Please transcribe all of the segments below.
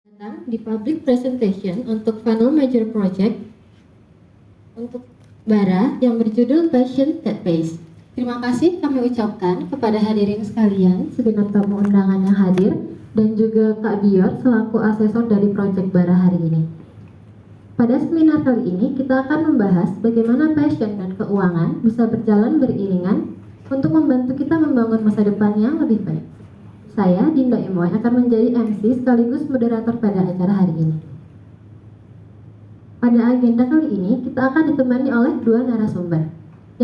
Datang di public presentation untuk Funnel Major Project untuk Bara yang berjudul Passion That Pays. Terima kasih kami ucapkan kepada hadirin sekalian, segenap tamu undangan yang hadir, dan juga Kak Bior selaku asesor dari Project Bara hari ini. Pada seminar kali ini kita akan membahas bagaimana passion dan keuangan bisa berjalan beriringan untuk membantu kita membangun masa depan yang lebih baik. Saya, Dinda Imoy, akan menjadi MC sekaligus moderator pada acara hari ini. Pada agenda kali ini, kita akan ditemani oleh dua narasumber.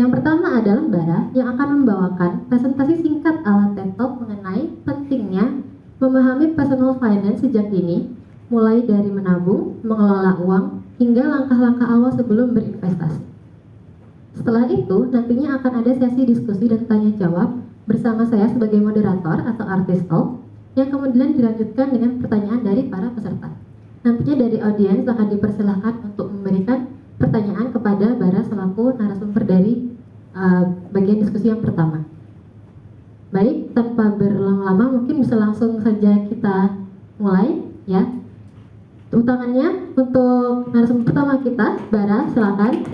Yang pertama adalah Bara, yang akan membawakan presentasi singkat ala TED Talk mengenai pentingnya memahami personal finance sejak dini, mulai dari menabung, mengelola uang, hingga langkah-langkah awal sebelum berinvestasi. Setelah itu, nantinya akan ada sesi diskusi dan tanya jawab bersama saya sebagai moderator atau artis talk, yang kemudian dilanjutkan dengan pertanyaan dari para peserta. Nantinya dari audiens akan dipersilahkan untuk memberikan pertanyaan kepada Bara selaku narasumber dari bagian diskusi yang pertama. Baik, tanpa berlama-lama mungkin bisa langsung saja kita mulai ya. Tepuk tangannya untuk narasumber pertama kita, Bara, silakan.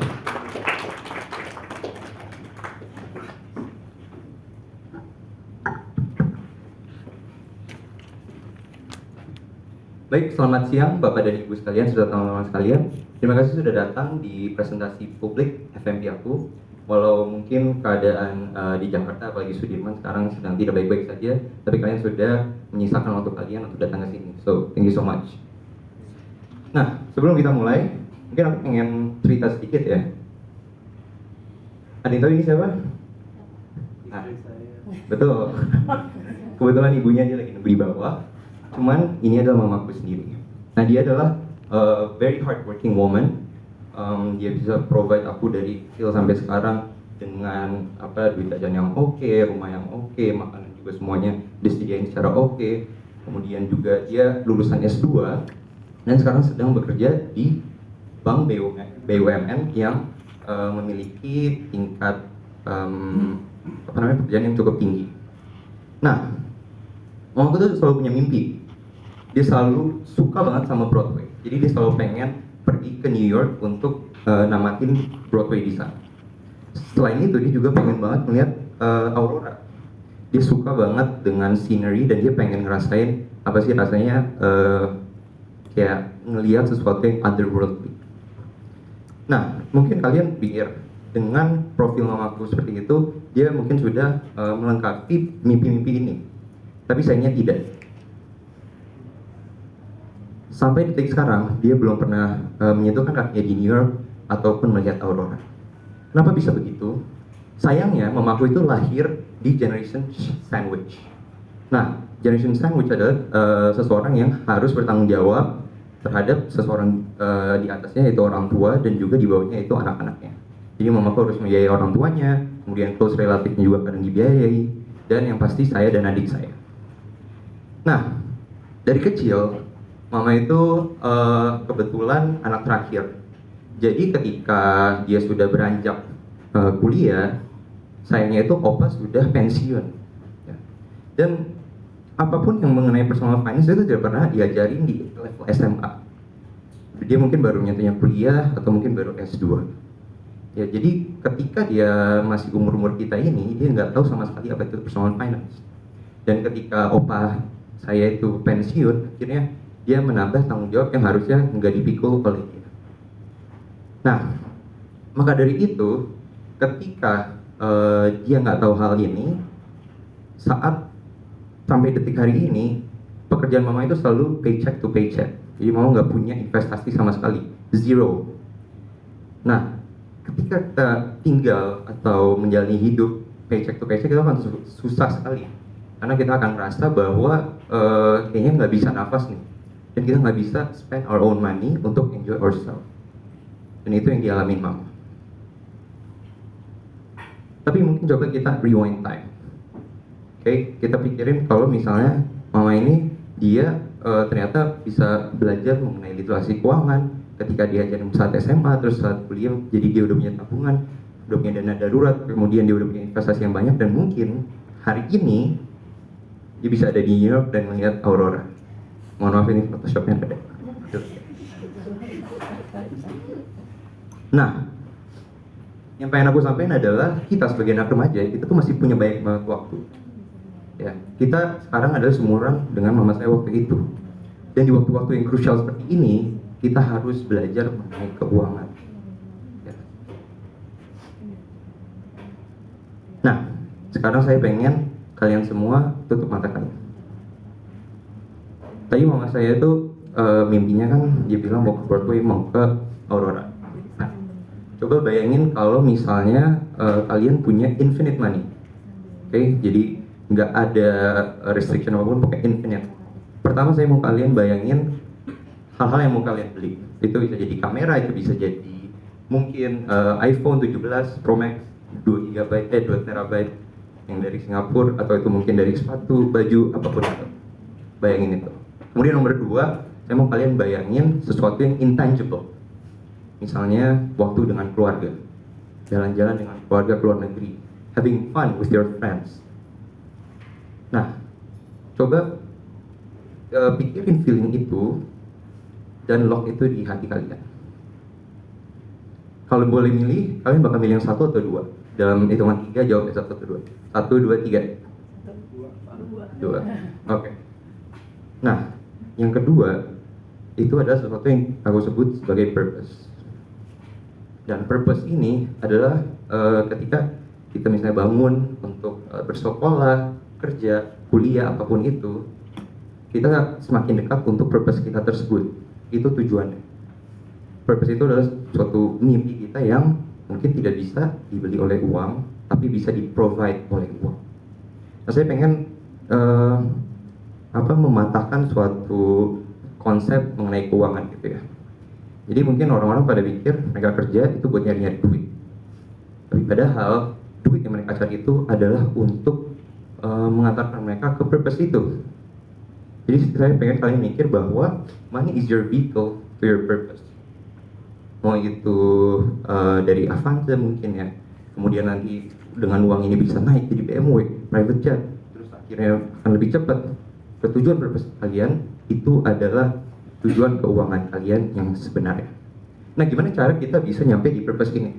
Baik, selamat siang Bapak dan Ibu sekalian, saudara teman-teman sekalian. Terima kasih sudah datang di presentasi publik FMP aku. Walau mungkin keadaan di Jakarta, apalagi Sudirman sekarang sedang tidak baik-baik saja, tapi kalian sudah menyisakan waktu kalian untuk datang ke sini. So, thank you so much. Nah, sebelum kita mulai, mungkin aku pengen cerita sedikit ya. Ada yang tahu ini siapa? Nah, betul. Kebetulan ibunya dia lagi nunggu di bawah. Cuman ini adalah mamaku sendiri. Nah, dia adalah very hardworking woman. Dia bisa provide aku dari kecil sampai sekarang dengan duit jajan yang oke, rumah yang oke, makanan juga semuanya disediain secara oke. Kemudian juga dia lulusan S2 dan sekarang sedang bekerja di bank BUMN yang memiliki tingkat pekerjaan yang cukup tinggi. Nah, mamaku tuh selalu punya mimpi. Dia selalu suka banget sama Broadway. Jadi dia selalu pengen pergi ke New York untuk namatin Broadway di sana. Selain itu dia juga pengen banget melihat aurora. Dia suka banget dengan scenery dan dia pengen ngerasain apa sih rasanya kayak ngelihat sesuatu yang otherworldly. Nah, mungkin kalian pikir dengan profil mamaku seperti itu, dia mungkin sudah melengkapi mimpi-mimpi ini. Tapi sayangnya tidak. Sampai detik sekarang, dia belum pernah menyentuhkan kakinya di New York ataupun melihat aurora. Kenapa bisa begitu? Sayangnya, mamaku itu lahir di generation sandwich. Nah, generation sandwich adalah seseorang yang harus bertanggung jawab terhadap seseorang di atasnya, yaitu orang tua, dan juga di bawahnya itu anak-anaknya. Jadi mamaku harus membiayai orang tuanya, kemudian close relatifnya juga kadang dibiayai, dan yang pasti saya dan adik saya. Nah, dari kecil, mama itu kebetulan anak terakhir. Jadi ketika dia sudah beranjak kuliah, sayangnya itu opa sudah pensiun. Ya. Dan apapun yang mengenai personal finance itu tidak pernah diajarin di level SMA. Dia mungkin baru nyentuhnya kuliah atau mungkin baru S2. Ya, jadi ketika dia masih umur-umur kita ini, dia nggak tahu sama sekali apa itu personal finance. Dan ketika opa saya itu pensiun, akhirnya dia menambah tanggung jawab yang harusnya nggak dipikul oleh dia. Nah, maka dari itu, ketika dia nggak tahu hal ini, saat sampai detik hari ini, pekerjaan mama itu selalu paycheck to paycheck. Jadi mama nggak punya investasi sama sekali, zero. Nah, ketika kita tinggal atau menjalani hidup paycheck to paycheck, itu akan susah sekali. Karena kita akan merasa bahwa kayaknya nggak bisa nafas nih. Dan kita nggak bisa spend our own money untuk enjoy ourselves. Dan itu yang dialami mama. Tapi mungkin coba kita rewind time. Oke, kita pikirin kalau misalnya mama ini dia ternyata bisa belajar mengenai literasi keuangan ketika diajarin saat SMA, terus saat kuliah, jadi dia udah punya tabungan, udah punya dana darurat, kemudian dia udah punya investasi yang banyak, dan mungkin hari ini dia bisa ada di New York dan melihat aurora. Mohon maaf ini Photoshopnya ada. Nah, yang pengen aku sampaikan adalah kita sebagai anak remaja itu tuh masih punya banyak banget waktu. Ya, kita sekarang adalah seumuran dengan mama saya waktu itu. Dan di waktu-waktu yang krusial seperti ini, kita harus belajar mengenai keuangan. Ya. Nah, sekarang saya pengen kalian semua tutup mata kalian. Tadi mama saya itu mimpinya kan dia bilang mau ke Broadway, mau ke Aurora. Nah, coba bayangin kalau misalnya kalian punya infinite money. Oke, jadi nggak ada restriction apapun, pakai infinite. Pertama saya mau kalian bayangin hal-hal yang mau kalian beli. Itu bisa jadi kamera, itu bisa jadi mungkin iPhone 17 Pro Max 2 GB, 2 terabyte yang dari Singapura, atau itu mungkin dari sepatu, baju, apapun itu. Bayangin itu. Kemudian nomor 2, saya mau kalian bayangin sesuatu yang intangible. Misalnya waktu dengan keluarga, jalan-jalan dengan keluarga ke luar negeri, having fun with your friends. Nah, coba pikirin feeling itu dan lock itu di hati kalian. Kalau boleh milih, kalian bakal milih yang 1 atau 2? Dalam hitungan 3 jawab 1 atau 2. 1, 2, 3. 2. Oke. Nah, yang kedua itu adalah sesuatu yang aku sebut sebagai purpose. Dan purpose ini adalah ketika kita misalnya bangun untuk bersekolah, kerja, kuliah, apapun itu, kita semakin dekat untuk purpose kita tersebut. Itu tujuannya. Purpose itu adalah suatu mimpi kita yang mungkin tidak bisa dibeli oleh uang, tapi bisa di-provide oleh uang. Nah, saya pengen mematahkan suatu konsep mengenai keuangan gitu ya. Jadi mungkin orang-orang pada pikir mereka kerja itu buat nyari-nyari duit. Tapi padahal duit yang mereka cari itu adalah untuk mengantarkan mereka ke purpose itu. Jadi saya pengen kalian mikir bahwa money is your vehicle to your purpose. Mau itu dari Avanza mungkin ya, kemudian nanti dengan uang ini bisa naik jadi BMW, private jet, terus akhirnya akan lebih cepat. Tujuan purpose kalian itu adalah tujuan keuangan kalian yang sebenarnya. Nah, gimana cara kita bisa nyampe di purpose ini?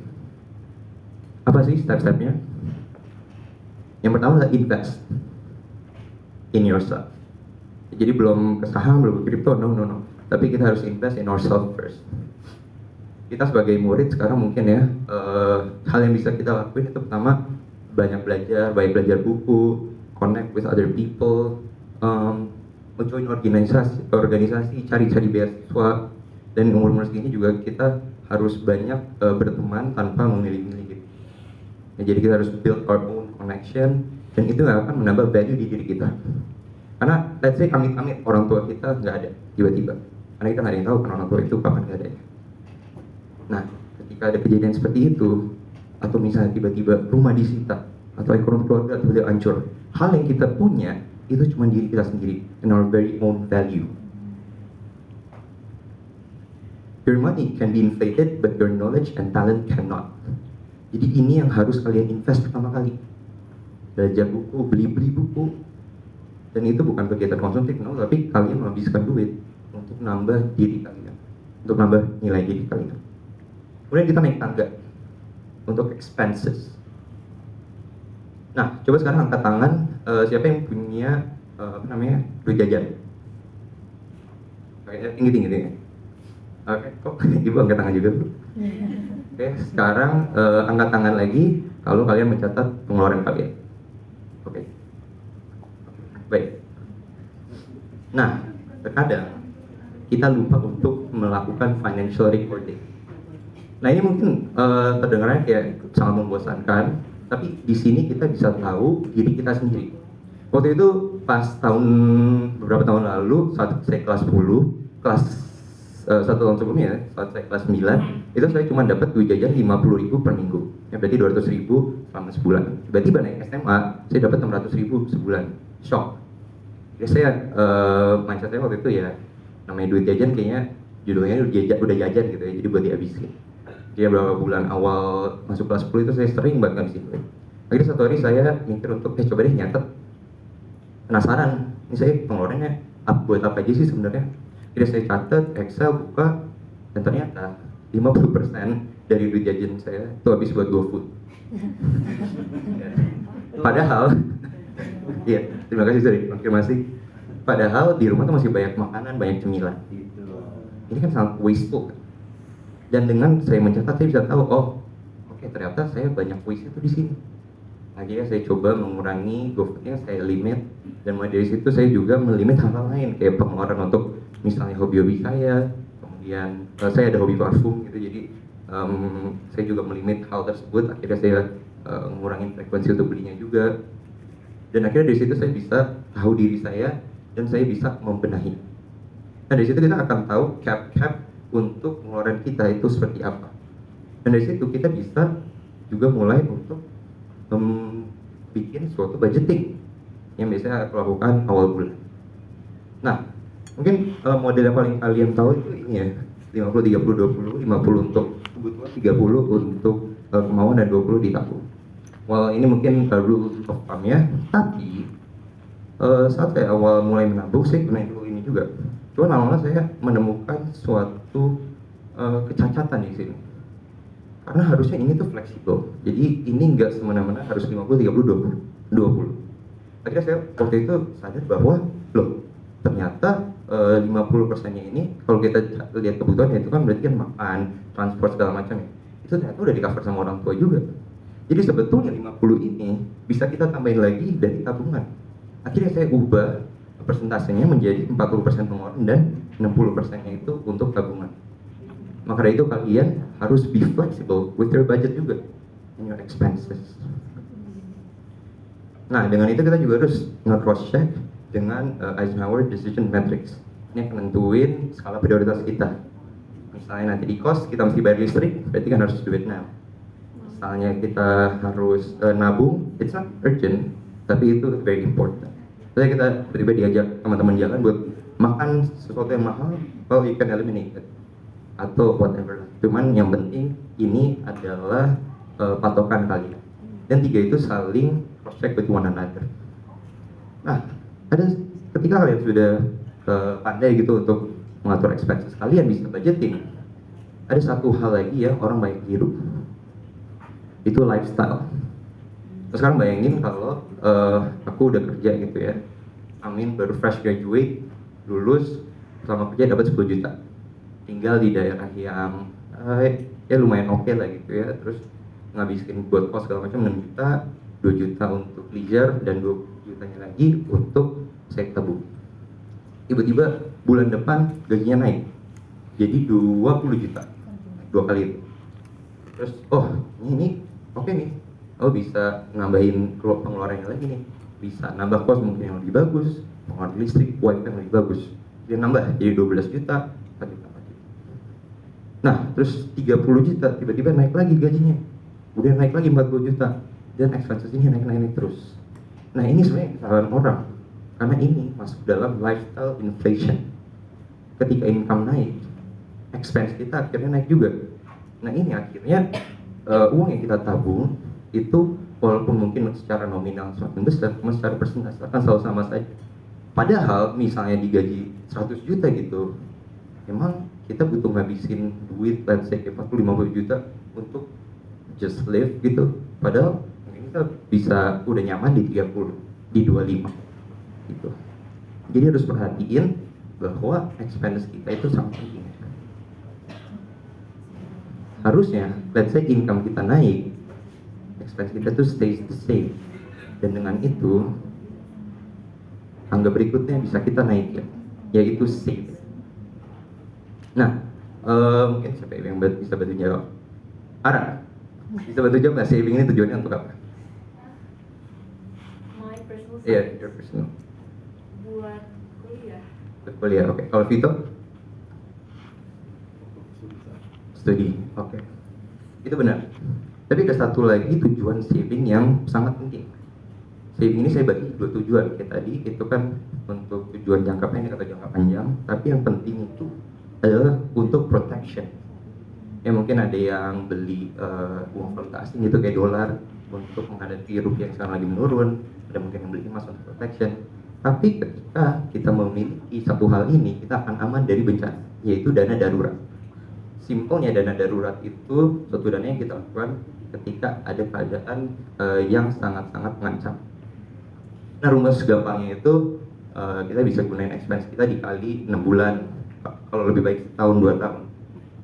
Apa sih step-stepnya? Yang pertama adalah invest in yourself. Jadi belum ke saham, belum ke crypto, no. Tapi kita harus invest in ourselves first. Kita sebagai murid sekarang mungkin ya, hal yang bisa kita lakuin itu pertama banyak belajar buku, connect with other people, join organisasi, cari beasiswa, dan umur segini juga kita harus banyak berteman tanpa memilih-milih gitu. Ya, jadi kita harus build our own connection, dan itu nggak akan menambah value di diri kita. Karena let's say amit-amit orang tua kita nggak ada tiba-tiba, karena kita nggak ada yang tahu kan orang tua itu kapan nggak ada. Nah, ketika ada kejadian seperti itu, atau misalnya tiba-tiba rumah disita, atau ekonomi keluarga tiba-tiba hancur, hal yang kita punya itu cuma diri kita sendiri, and our very own value. Your money can be inflated, but your knowledge and talent cannot. Jadi ini yang harus kalian invest pertama kali. Belajar buku, beli buku, dan itu bukan kegiatan konsumtif, no, tapi kalian menghabiskan duit untuk nambah diri kalian, untuk nambah nilai diri kalian. Kemudian kita naik tangga untuk expenses. Nah, coba sekarang angkat tangan siapa yang punya duit jajan. Oke, tinggi. Oke, kok ibu angkat tangan juga, Bu? Oke, sekarang angkat tangan lagi kalau kalian mencatat pengeluaran kalian. Oke. Baik. Nah, terkadang kita lupa untuk melakukan financial recording. Nah, ini mungkin terdengarnya kayak sangat membosankan, tapi di sini kita bisa tahu diri kita sendiri. Waktu itu pas beberapa tahun lalu saat saya kelas 10, satu tahun sebelumnya saat saya kelas 9, itu saya cuma dapat duit jajan 50.000 per minggu. Ya berarti 200.000 selama sebulan. Tiba-tiba naik SMA, saya dapat 600.000 sebulan. Shock. Jadi saya mindset saya waktu itu ya, namanya duit jajan kayaknya judulnya udah jajan gitu ya, jadi buat dihabisin. Jadi beberapa bulan awal masuk kelas 10 itu saya sering banget ngabisin duit. Akhirnya satu hari saya mikir untuk coba deh nyatet. Penasaran, ini saya pengeluarannya buat apa aja sih sebenarnya. Jadi saya catat, Excel, buka, dan ternyata 50% dari duit jajan saya itu habis buat GoFood. Padahal, iya, terima kasih sudah dikonfirmasi. Padahal di rumah tuh masih banyak makanan, banyak cemilan. Ini kan sangat wasteful. Dan dengan saya mencatat, saya bisa tahu, oh, oke, ternyata saya banyak waste itu di sini. Akhirnya saya coba mengurangi GoFood-nya, saya limit, dan mulai dari situ saya juga melimit hal-hal lain kayak pengeluaran untuk misalnya hobi-hobi saya. Kemudian saya ada hobi parfum gitu, jadi saya juga melimit hal tersebut. Akhirnya saya ngurangin frekuensi untuk belinya juga, dan akhirnya dari situ saya bisa tahu diri saya dan saya bisa membenahi. Nah dari situ kita akan tahu cap untuk pengeluaran kita itu seperti apa, dan dari situ kita bisa juga mulai untuk bikin suatu budgeting yang biasanya aku lakukan awal bulan. Nah, mungkin model yang paling kalian tahu itu ini ya, 50 30 20, 50 untuk kebutuhan, 30 untuk kemauan, dan 20 ditabung. Well, ini mungkin rule of thumb ya, tapi saat saya awal mulai menabung, saya gunain dulu ini juga. Cuma lama-lama saya menemukan suatu kecacatan di sini. Karena harusnya ini tuh fleksibel. Jadi ini nggak semena-mena harus 50, 30, 20. Akhirnya saya waktu itu sadar bahwa loh, ternyata 50%-nya ini kalau kita lihat kebutuhan itu kan berarti kan makan, transport segala macam ya. Itu ternyata udah di cover sama orang tua juga. Jadi sebetulnya 50 ini bisa kita tambahin lagi dari tabungan. Akhirnya saya ubah persentasenya menjadi 40% pengeluaran dan 60%-nya itu untuk tabungan. Maka dari itu kalian harus be flexible with your budget juga and your expenses. Nah, dengan itu kita juga harus nge-cross check dengan Eisenhower Decision Matrix. Ini akan nentuin skala prioritas kita. Misalnya nanti di kos kita mesti bayar listrik, berarti kan harus do it now. Misalnya kita harus nabung, it's not urgent, tapi itu very important. Jadi kita tiba-tiba diajak teman-teman jalan buat makan sesuatu yang mahal, well you can eliminate it atau whatever. Cuman yang penting ini adalah patokan kalian. Dan tiga itu saling cross check with one another. Nah, ada ketika kalian sudah pandai gitu untuk mengatur expenses, kalian bisa budgeting. Ada satu hal lagi ya orang banyak keliru, itu lifestyle. Terus sekarang bayangin kalau aku udah kerja gitu ya, amin baru fresh graduate, lulus, selama kerja dapat 10 juta, tinggal di daerah yang ya lumayan oke lah gitu ya, terus ngabisin buat kos segala macam 6 juta, 2 juta untuk leisure, dan 2 jutanya lagi untuk saya tabung. Tiba-tiba bulan depan gajinya naik jadi 20 juta, 2 kali itu. Terus oh ini oke nih, oh bisa nambahin pengeluarannya lagi nih, bisa nambah kos mungkin yang lebih bagus, pengeluaran listrik, wifi yang lebih bagus, dia nambah jadi 12 juta, 4 juta. Nah, terus 30 juta tiba-tiba naik lagi gajinya, udah naik lagi 40 juta, dan expenses ini naik terus. Nah, ini sebenarnya kesalahan orang, karena ini masuk dalam lifestyle inflation. Ketika income naik, expense kita akhirnya naik juga. Nah, ini akhirnya uang yang kita tabung itu walaupun mungkin secara nominal semakin besar, cuma secara persentase akan selalu sama saja. Padahal misalnya digaji 100 juta gitu, memang kita butuh ngabisin duit, let's say 40-50 juta untuk just live gitu. Padahal mungkin kita bisa udah nyaman di 30, di 25 gitu. Jadi harus perhatiin bahwa expense kita itu sangat penting. Harusnya, let's say income kita naik, expense kita tuh stays the same. Dan dengan itu, angka berikutnya bisa kita naikin, yaitu save. Nah, mungkin siapa yang bisa bantu jawab? Ara, bisa bantu jawab nggak, saving ini tujuannya untuk apa? My personal Iya, your personal. buat kuliah. Buat kuliah, oke. Kalau Vito? Studi, oke. Itu benar. Tapi ada satu lagi tujuan saving yang sangat penting. Saving ini saya bagi dua tujuan. Kayak tadi itu kan untuk tujuan jangka pendek atau jangka panjang. Tapi yang penting itu adalah untuk protection. Ya mungkin ada yang beli uang valuta asing gitu kayak dolar untuk menghadapi rupiah yang sekarang lagi menurun. Ada mungkin yang beli emas untuk protection. Tapi ketika kita memiliki satu hal ini, kita akan aman dari bencana, yaitu dana darurat. Simpelnya dana darurat itu suatu dana yang kita lakukan ketika ada keadaan yang sangat-sangat mengancam. Nah, rumus gampangnya itu kita bisa gunain expense kita dikali 6 bulan, kalau lebih baik tahun 2 tahun.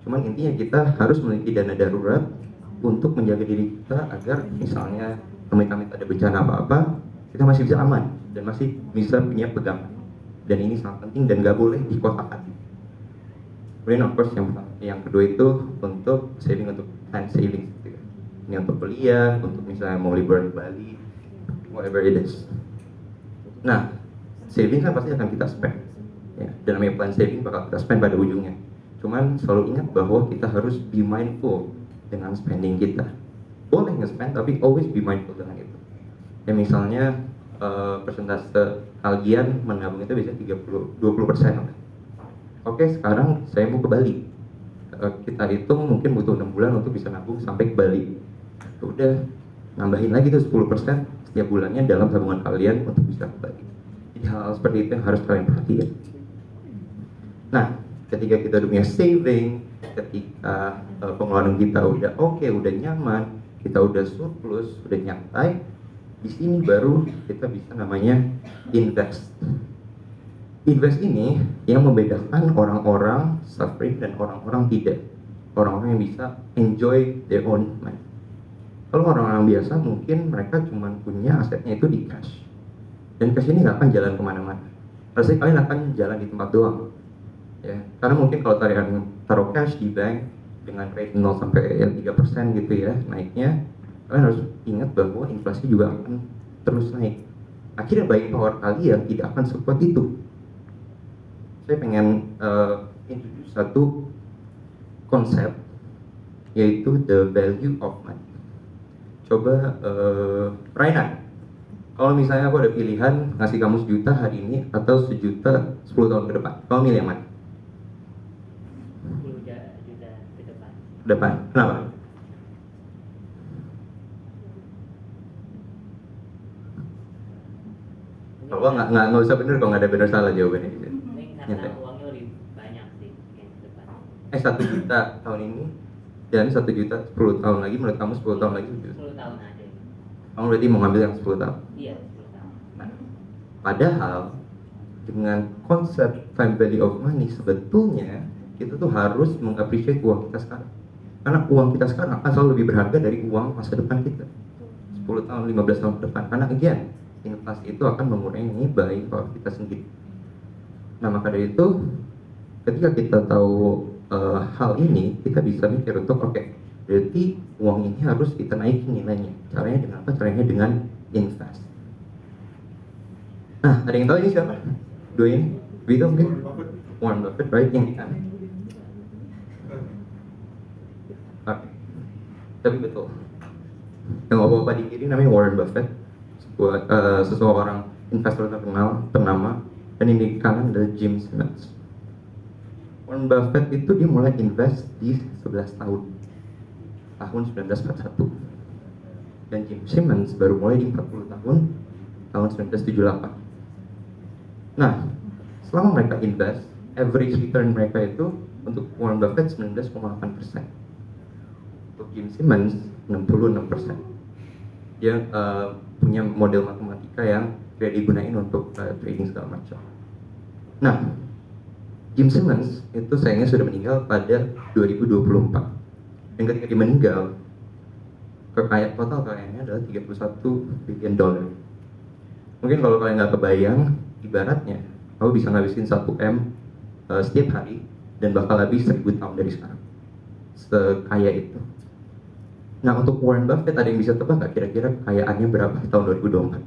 Cuman intinya kita harus memiliki dana darurat untuk menjaga diri kita agar misalnya amit-amit ada bencana apa-apa, kita masih bisa aman dan masih bisa punya pegangan. Dan ini sangat penting dan gak boleh dikotakkan. Kemudian of course yang kedua itu untuk saving, untuk time saving gitu ya. Ini untuk kuliah, untuk misalnya mau liburan ke Bali, whatever it is. Nah, saving kan pasti akan kita spend ya, dan namanya plan saving bakal kita spend pada ujungnya. Cuman selalu ingat bahwa kita harus be mindful dengan spending kita. Boleh nge-spend tapi always be mindful dengan itu. Ya misalnya persentase kalian menabung itu biasanya 20%. Oke, sekarang saya mau ke Bali. Kita hitung mungkin butuh 6 bulan untuk bisa nabung sampai ke Bali. Udah, nambahin lagi tuh 10% setiap bulannya dalam tabungan kalian untuk bisa ke Bali. Jadi hal seperti itu yang harus kalian perhatikan. Nah, ketika kita udah punya saving, ketika pengeluaran kita udah oke, udah nyaman, kita udah surplus, udah nyantai, di sini baru kita bisa namanya invest. Invest ini yang membedakan orang-orang suffering dan orang-orang tidak. Orang-orang yang bisa enjoy their own money. Kalau orang-orang biasa mungkin mereka cuma punya asetnya itu di cash. Dan cash ini nggak akan jalan kemana-mana. Rasanya kalian akan jalan di tempat doang. Ya, karena mungkin kalau taruh cash di bank dengan rate 0 sampai 3% gitu ya naiknya, kalian harus ingat bahwa inflasi juga akan terus naik. Akhirnya buying power kalian tidak akan sekuat itu. Saya pengen introduce satu konsep, yaitu the value of money. Coba Rainan, kalau misalnya aku ada pilihan ngasih kamu 1 juta hari ini atau 1 juta 10 tahun ke depan, kamu milih yang mana? 10 juta ke depan. Depan, kenapa? Kalau nggak usah bener, kalau nggak ada bener salah jawabannya. Ini karena uangnya lebih banyak sih yang ke depan. 1 juta tahun ini dan 1 juta 10 tahun lagi, menurut kamu 10 tahun lagi 10 tahun aja. kamu berarti mau ngambil yang 10 tahun? Iya, 10 tahun. Nah, padahal dengan konsep time value of money sebetulnya kita tuh harus mengappreciate uang kita sekarang. Karena uang kita sekarang akan selalu lebih berharga dari uang masa depan kita 10 tahun, 15 tahun ke depan. Karena again, inflasi itu akan mengurangi buying power kita sendiri. Nah, maka dari itu ketika kita tahu hal ini, kita bisa mikir untuk oke, berarti uang ini harus kita naikin nilainya. Caranya dengan apa? Caranya dengan invest. Nah, ada yang tahu ini siapa? Dua ini? Vito mungkin? Warren Buffett, right? Yang di kanan. Oke. Tapi betul. Yang bapak di kiri namanya Warren Buffett, seseorang investor terkenal, ternama, dan ini di kanan adalah Jim Simmons. Warren Buffett itu dia mulai invest di 11 tahun 1941, dan Jim Simmons baru mulai di 40 tahun 1978. Nah, selama mereka invest, average return mereka itu untuk Warren Buffett 19,8%, untuk Jim Simmons 66%. Dia punya model matematika yang tidak digunain untuk trading segala macam. Nah, Jim Simmons itu sayangnya sudah meninggal pada 2024. Dan ketika dia meninggal, total kekayaannya adalah 31 billion dollar. Mungkin kalau kalian nggak kebayang, ibaratnya kamu bisa ngabisin 1 M setiap hari dan bakal habis 1000 tahun dari sekarang. Sekaya itu. Nah, untuk Warren Buffett ada yang bisa tebak nggak kira-kira kekayaannya berapa tahun 2024?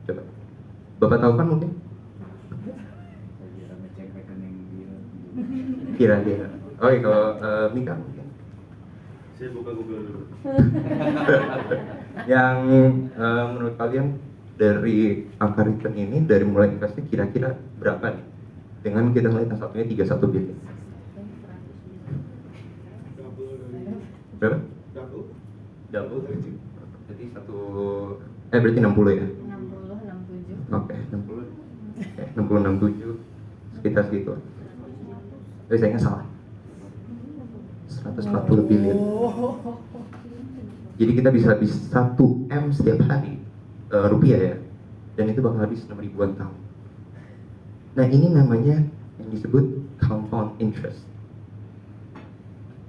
Coba. Bapak tahu kan mungkin? Kira-kira. Oke, kalau Mika mungkin. Saya buka Google dulu. Yang menurut kalian dari angka return ini dari mulai investasi kira-kira berapa nih? Dengan kita melihat yang satunya 31 billion. Berapa? Double. Jadi berarti 60 ya? 60, 67. 66,7 sekitar situ. Tapi saya nggak salah. 140 billion. Jadi kita bisa habis 1 M setiap hari rupiah ya, dan itu bakal habis 6 ribuan tahun. Nah ini namanya yang disebut compound interest.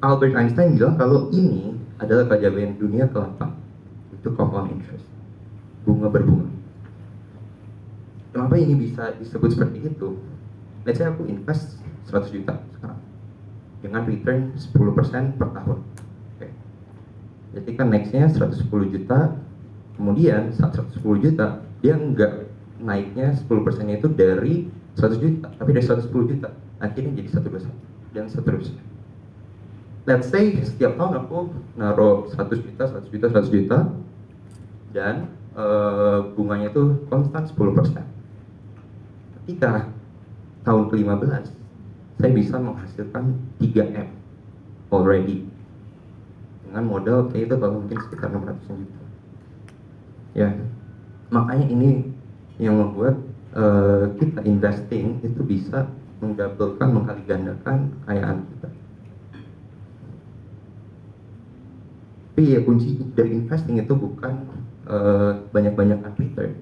Albert Einstein bilang kalau ini adalah keajaiban dunia ke-8, itu compound interest, bunga berbunga. Kenapa ini bisa disebut seperti itu? Let's say aku invest 100 juta sekarang dengan return 10% per tahun. Jadi kan nextnya 110 juta, kemudian saat 110 juta dia nggak naiknya 10% itu dari 100 juta, tapi dari 110 juta akhirnya jadi 121 dan seterusnya. Let's say setiap tahun aku naruh 100 juta, 100 juta, 100 juta dan bunganya itu konstan 10%. Ketika tahun ke-15 saya bisa menghasilkan 3M already dengan modal kayak itu kalau mungkin sekitar 600 juta. Ya, makanya ini yang membuat kita investing itu bisa menggabungkan, mengkali gandakan kekayaan kita. Tapi ya kunci dari investing itu bukan banyak-banyakan return,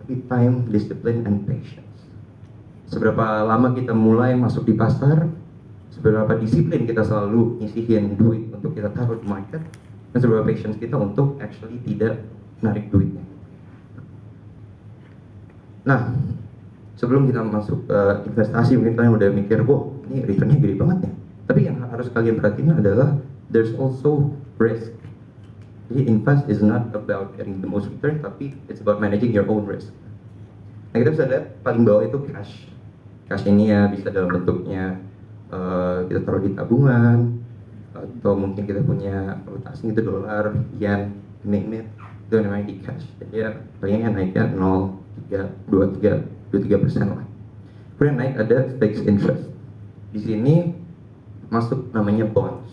tapi time, discipline, and patience. Seberapa lama kita mulai masuk di pasar, seberapa disiplin kita selalu nyisihin duit untuk kita taruh di market, dan seberapa patience kita untuk actually tidak narik duitnya. Nah, sebelum kita masuk ke investasi, mungkin kalian udah mikir, wah ini returnnya gede banget ya. Tapi yang harus kalian perhatiin adalah there's also risk. Jadi invest is not about getting the most return, tapi it's about managing your own risk. Nah kita bisa lihat paling bawah itu cash. Cash ini ya bisa dalam bentuknya kita taruh di tabungan, atau mungkin kita punya valuta asing itu dolar, yen, name it, itu namanya di cash. Jadi ya palingnya naiknya 0,23% lah. Kemudian naik ada fixed interest. Di sini masuk namanya bonds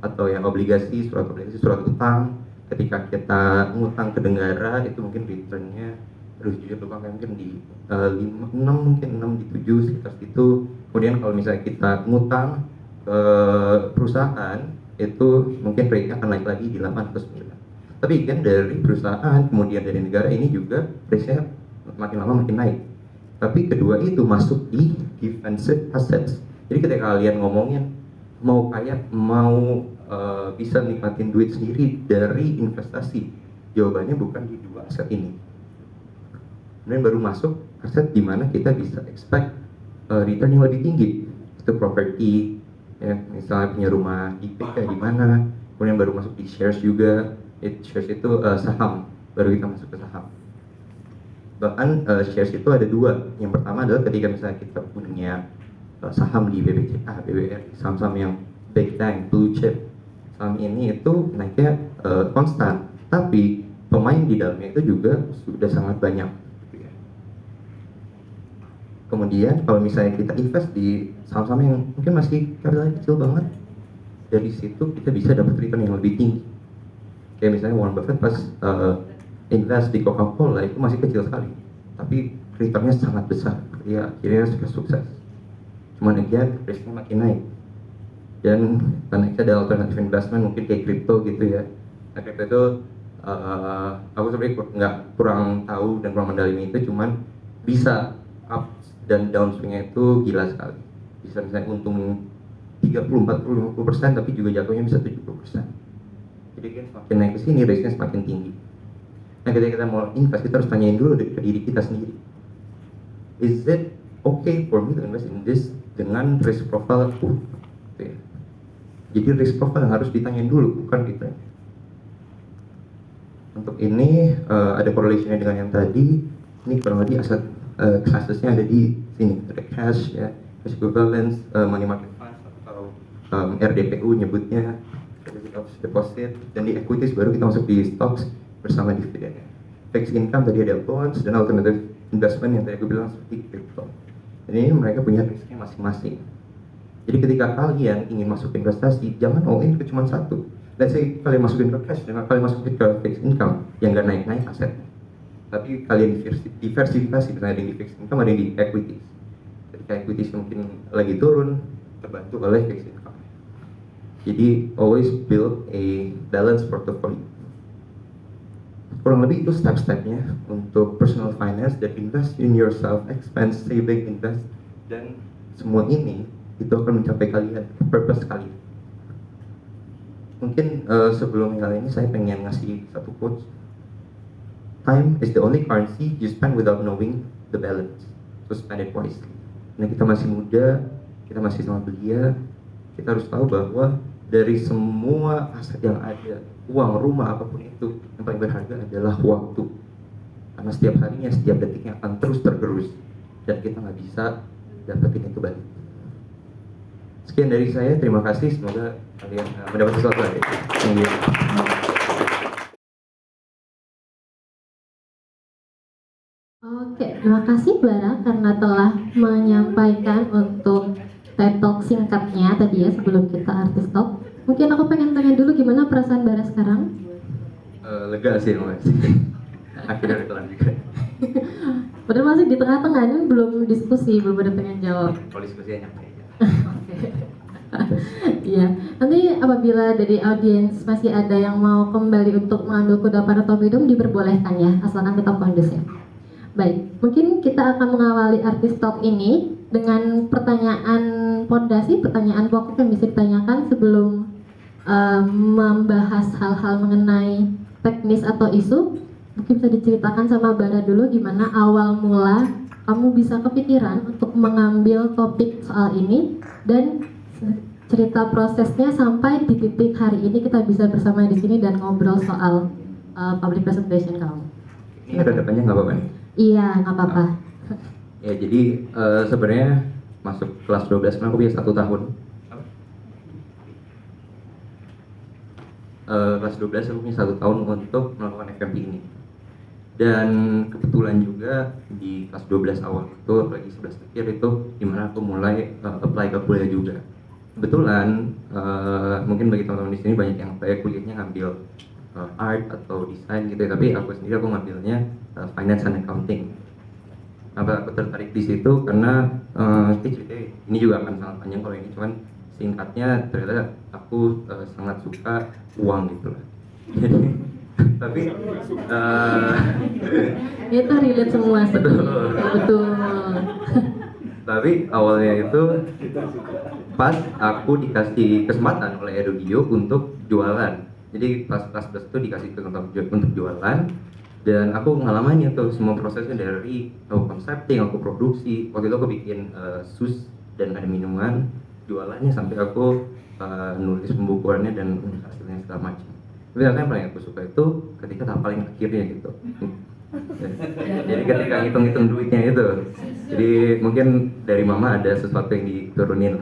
atau yang obligasi, surat utang. Ketika kita ngutang ke negara itu mungkin returnnya terus jujur lupa mungkin di 6 mungkin 6 di 7 sekitar situ. Kemudian kalau misalnya kita ngutang ke perusahaan itu mungkin rate-nya akan naik lagi di 8 atau 9. Tapi kan dari perusahaan kemudian dari negara ini juga rate-nya makin lama makin naik. Tapi kedua itu masuk di defensive assets. Jadi ketika kalian ngomongin mau kaya, mau bisa nikmatin duit sendiri dari investasi, jawabannya bukan di dua aset ini. Kemudian baru masuk aset di mana kita bisa expect return yang lebih tinggi. Itu property, ya, misalnya punya rumah di PK di mana. Kemudian baru masuk di shares juga. Shares itu saham, baru kita masuk ke saham. Bahkan shares itu ada dua. Yang pertama adalah ketika misalnya kita punya saham di BBCA, BBRI, saham-saham yang big bank, blue chip. Saham ini itu naiknya konstan, tapi pemain di dalamnya itu juga sudah sangat banyak. Kemudian kalau misalnya kita invest di saham-saham yang mungkin masih kapitalnya kecil banget, dari situ kita bisa dapat return yang lebih tinggi. Kayak misalnya Warren Buffett pas invest di Coca-Cola itu masih kecil sekali, tapi returnnya sangat besar. Dia akhirnya sukses. Cuman again risknya makin naik. Dan karena ada alternative investment mungkin kayak crypto gitu ya. Nah crypto itu aku sebenarnya kurang tahu dan kurang mendalami itu, cuman bisa up dan downswingnya itu gila sekali. Bisa misalnya untung 30, 40, 50%, tapi juga jatuhnya bisa 70%. Jadi kan semakin naik ke sini risknya semakin tinggi. Nah ketika kita mau invest, kita harus tanyain dulu ke diri kita sendiri, is it okay for me to invest in this dengan risk profile aku? Gitu ya. Jadi risk profile yang harus ditanyain dulu, bukan return. Untuk ini ada correlationnya dengan yang tadi. Ini kurang lebih aset classesnya ada di sini. Ada cash, ya, cash equivalents, money market funds atau RDPU nyebutnya, certificate of deposit, dan di equities baru kita masuk di stocks bersama dividennya. Fixed income tadi ada bonds dan alternative investment yang tadi aku bilang seperti crypto. Dan ini mereka punya risknya masing-masing. Jadi ketika kalian ingin masuk investasi, jangan all in ke cuma satu. Let's say kalian masukin ke cash, jangan kalian masukin ke fixed income yang gak naik-naik asetnya. tapi kalian diversifikasi, misalnya ada yang di fixed income, ada yang di equities. Ketika equities mungkin lagi turun, terbantu oleh fixed income. Jadi always build a balanced portfolio. Kurang lebih itu step-stepnya untuk personal finance, dan invest in yourself, expense, saving, invest, dan semua ini itu akan mencapai kalian, purpose kalian. Mungkin sebelum hal ini saya pengen ngasih satu quotes. Time is the only currency you spend without knowing the balance, so spend it wisely. Nah, kita masih muda, kita masih sangat belia, kita harus tahu bahwa dari semua aset yang ada, uang, rumah, apapun itu, yang paling berharga adalah waktu. Karena setiap harinya, setiap detiknya akan terus tergerus, dan kita nggak bisa dapetin itu balik. Sekian dari saya, terima kasih, semoga kalian mendapat sesuatu lagi. Thank you. Oke, terima kasih Bara karena telah menyampaikan untuk TED Talk singkatnya tadi ya sebelum kita artis talk. Mungkin aku pengen tanya dulu gimana perasaan Bara sekarang? Lega sih, Mas. Akhirnya udah kelar juga. Padahal masih di tengah-tengah, ini belum diskusi, belum ada pengen jawab. Kalau diskusinya nyampe aja. Iya, nanti apabila dari audiens masih ada yang mau kembali untuk mengambil kudapan atau minum diperbolehkan ya, asalkan tetap kondusif. Baik, mungkin kita akan mengawali artis talk ini dengan pertanyaan pondasi, pertanyaan pokok yang bisa ditanyakan sebelum membahas hal-hal mengenai teknis atau isu. Mungkin bisa diceritakan sama Bara dulu gimana awal mula kamu bisa kepikiran untuk mengambil topik soal ini dan cerita prosesnya sampai di titik hari ini kita bisa bersama di sini dan ngobrol soal public presentation kamu. Ini ada depannya nggak apa-apa nih? Iya, nggak apa-apa. Ya, jadi sebenarnya masuk kelas 12 kan aku punya 1 tahun. Kelas 12 aku punya 1 tahun untuk melakukan FMP ini. Dan kebetulan juga di kelas 12 awal itu, apalagi 11 akhir itu, dimana aku mulai apply ke kuliah juga. Kebetulan mungkin bagi teman-teman di sini banyak yang kayak kuliahnya ngambil art atau desain gitu ya, tapi aku sendiri ngambilnya finance and accounting. Kenapa aku tertarik di situ? Karena ini juga akan sangat panjang kalau ini, cuman singkatnya ternyata aku sangat suka uang gitu lah. Jadi tapi Itu relate semua sih. Betul. Betul. Tapi awalnya itu pas aku dikasih kesempatan oleh Edudio untuk jualan. Jadi pas kelas 11 itu dikasih kesempatan untuk jualan, dan aku ngalamin itu semua prosesnya dari aku konsepting, aku produksi. Waktu itu aku bikin sus dan ada minuman, jualannya sampai aku nulis pembukuannya dan hasilnya segala macam. Tapi yang paling aku suka itu ketika tahap paling akhirnya gitu. Jadi ketika ngitung-ngitung duitnya itu, jadi mungkin dari mama ada sesuatu yang diturunin.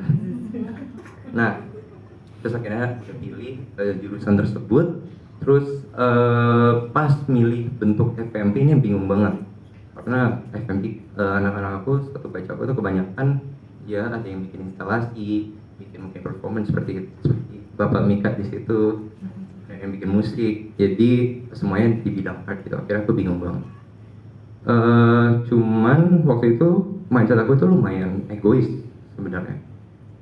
Nah, terus akhirnya pilih jurusan tersebut. Terus pas milih bentuk FMP ini bingung banget, karena FMP anak-anak aku satu baca aku itu kebanyakan ya ada yang bikin instalasi, bikin mungkin performance seperti Bapak Mika di situ, yang bikin musik, jadi semuanya di bidang art gitu. Akhirnya aku bingung banget. Cuman waktu itu mindset aku itu lumayan egois sebenarnya.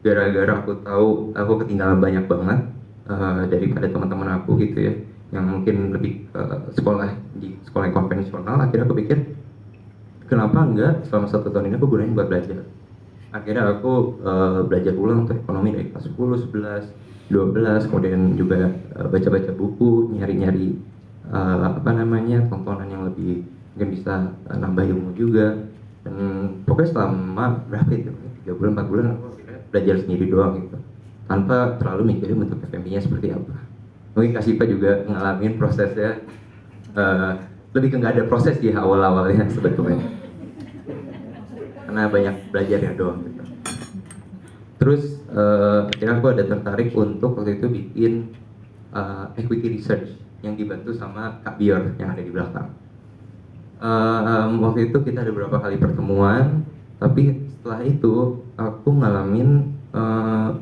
Gara-gara aku tahu aku ketinggalan banyak banget daripada teman-teman aku gitu ya, yang mungkin lebih sekolah di sekolah yang konvensional. Akhirnya aku pikir kenapa enggak selama 1 tahun ini aku gunain buat belajar. Akhirnya aku belajar ulang untuk ekonomi dari kelas 10, 11, 12, kemudian juga baca-baca buku, nyari-nyari tontonan yang lebih mungkin bisa nambah ilmu juga. Dan pokoknya selama berapa itu, 3 bulan, 4 bulan aku belajar sendiri doang gitu, tanpa terlalu mikirin bentuk FMP-nya seperti apa. Mungkin Kak Sipa juga ngalamin prosesnya, lebih ke nggak ada proses di awal-awalnya sebetulnya, karena banyak belajarnya doang gitu. Terus akhirnya aku ada tertarik untuk waktu itu bikin equity research yang dibantu sama Kak Bior yang ada di belakang. Waktu itu kita ada beberapa kali pertemuan, tapi setelah itu aku ngalamin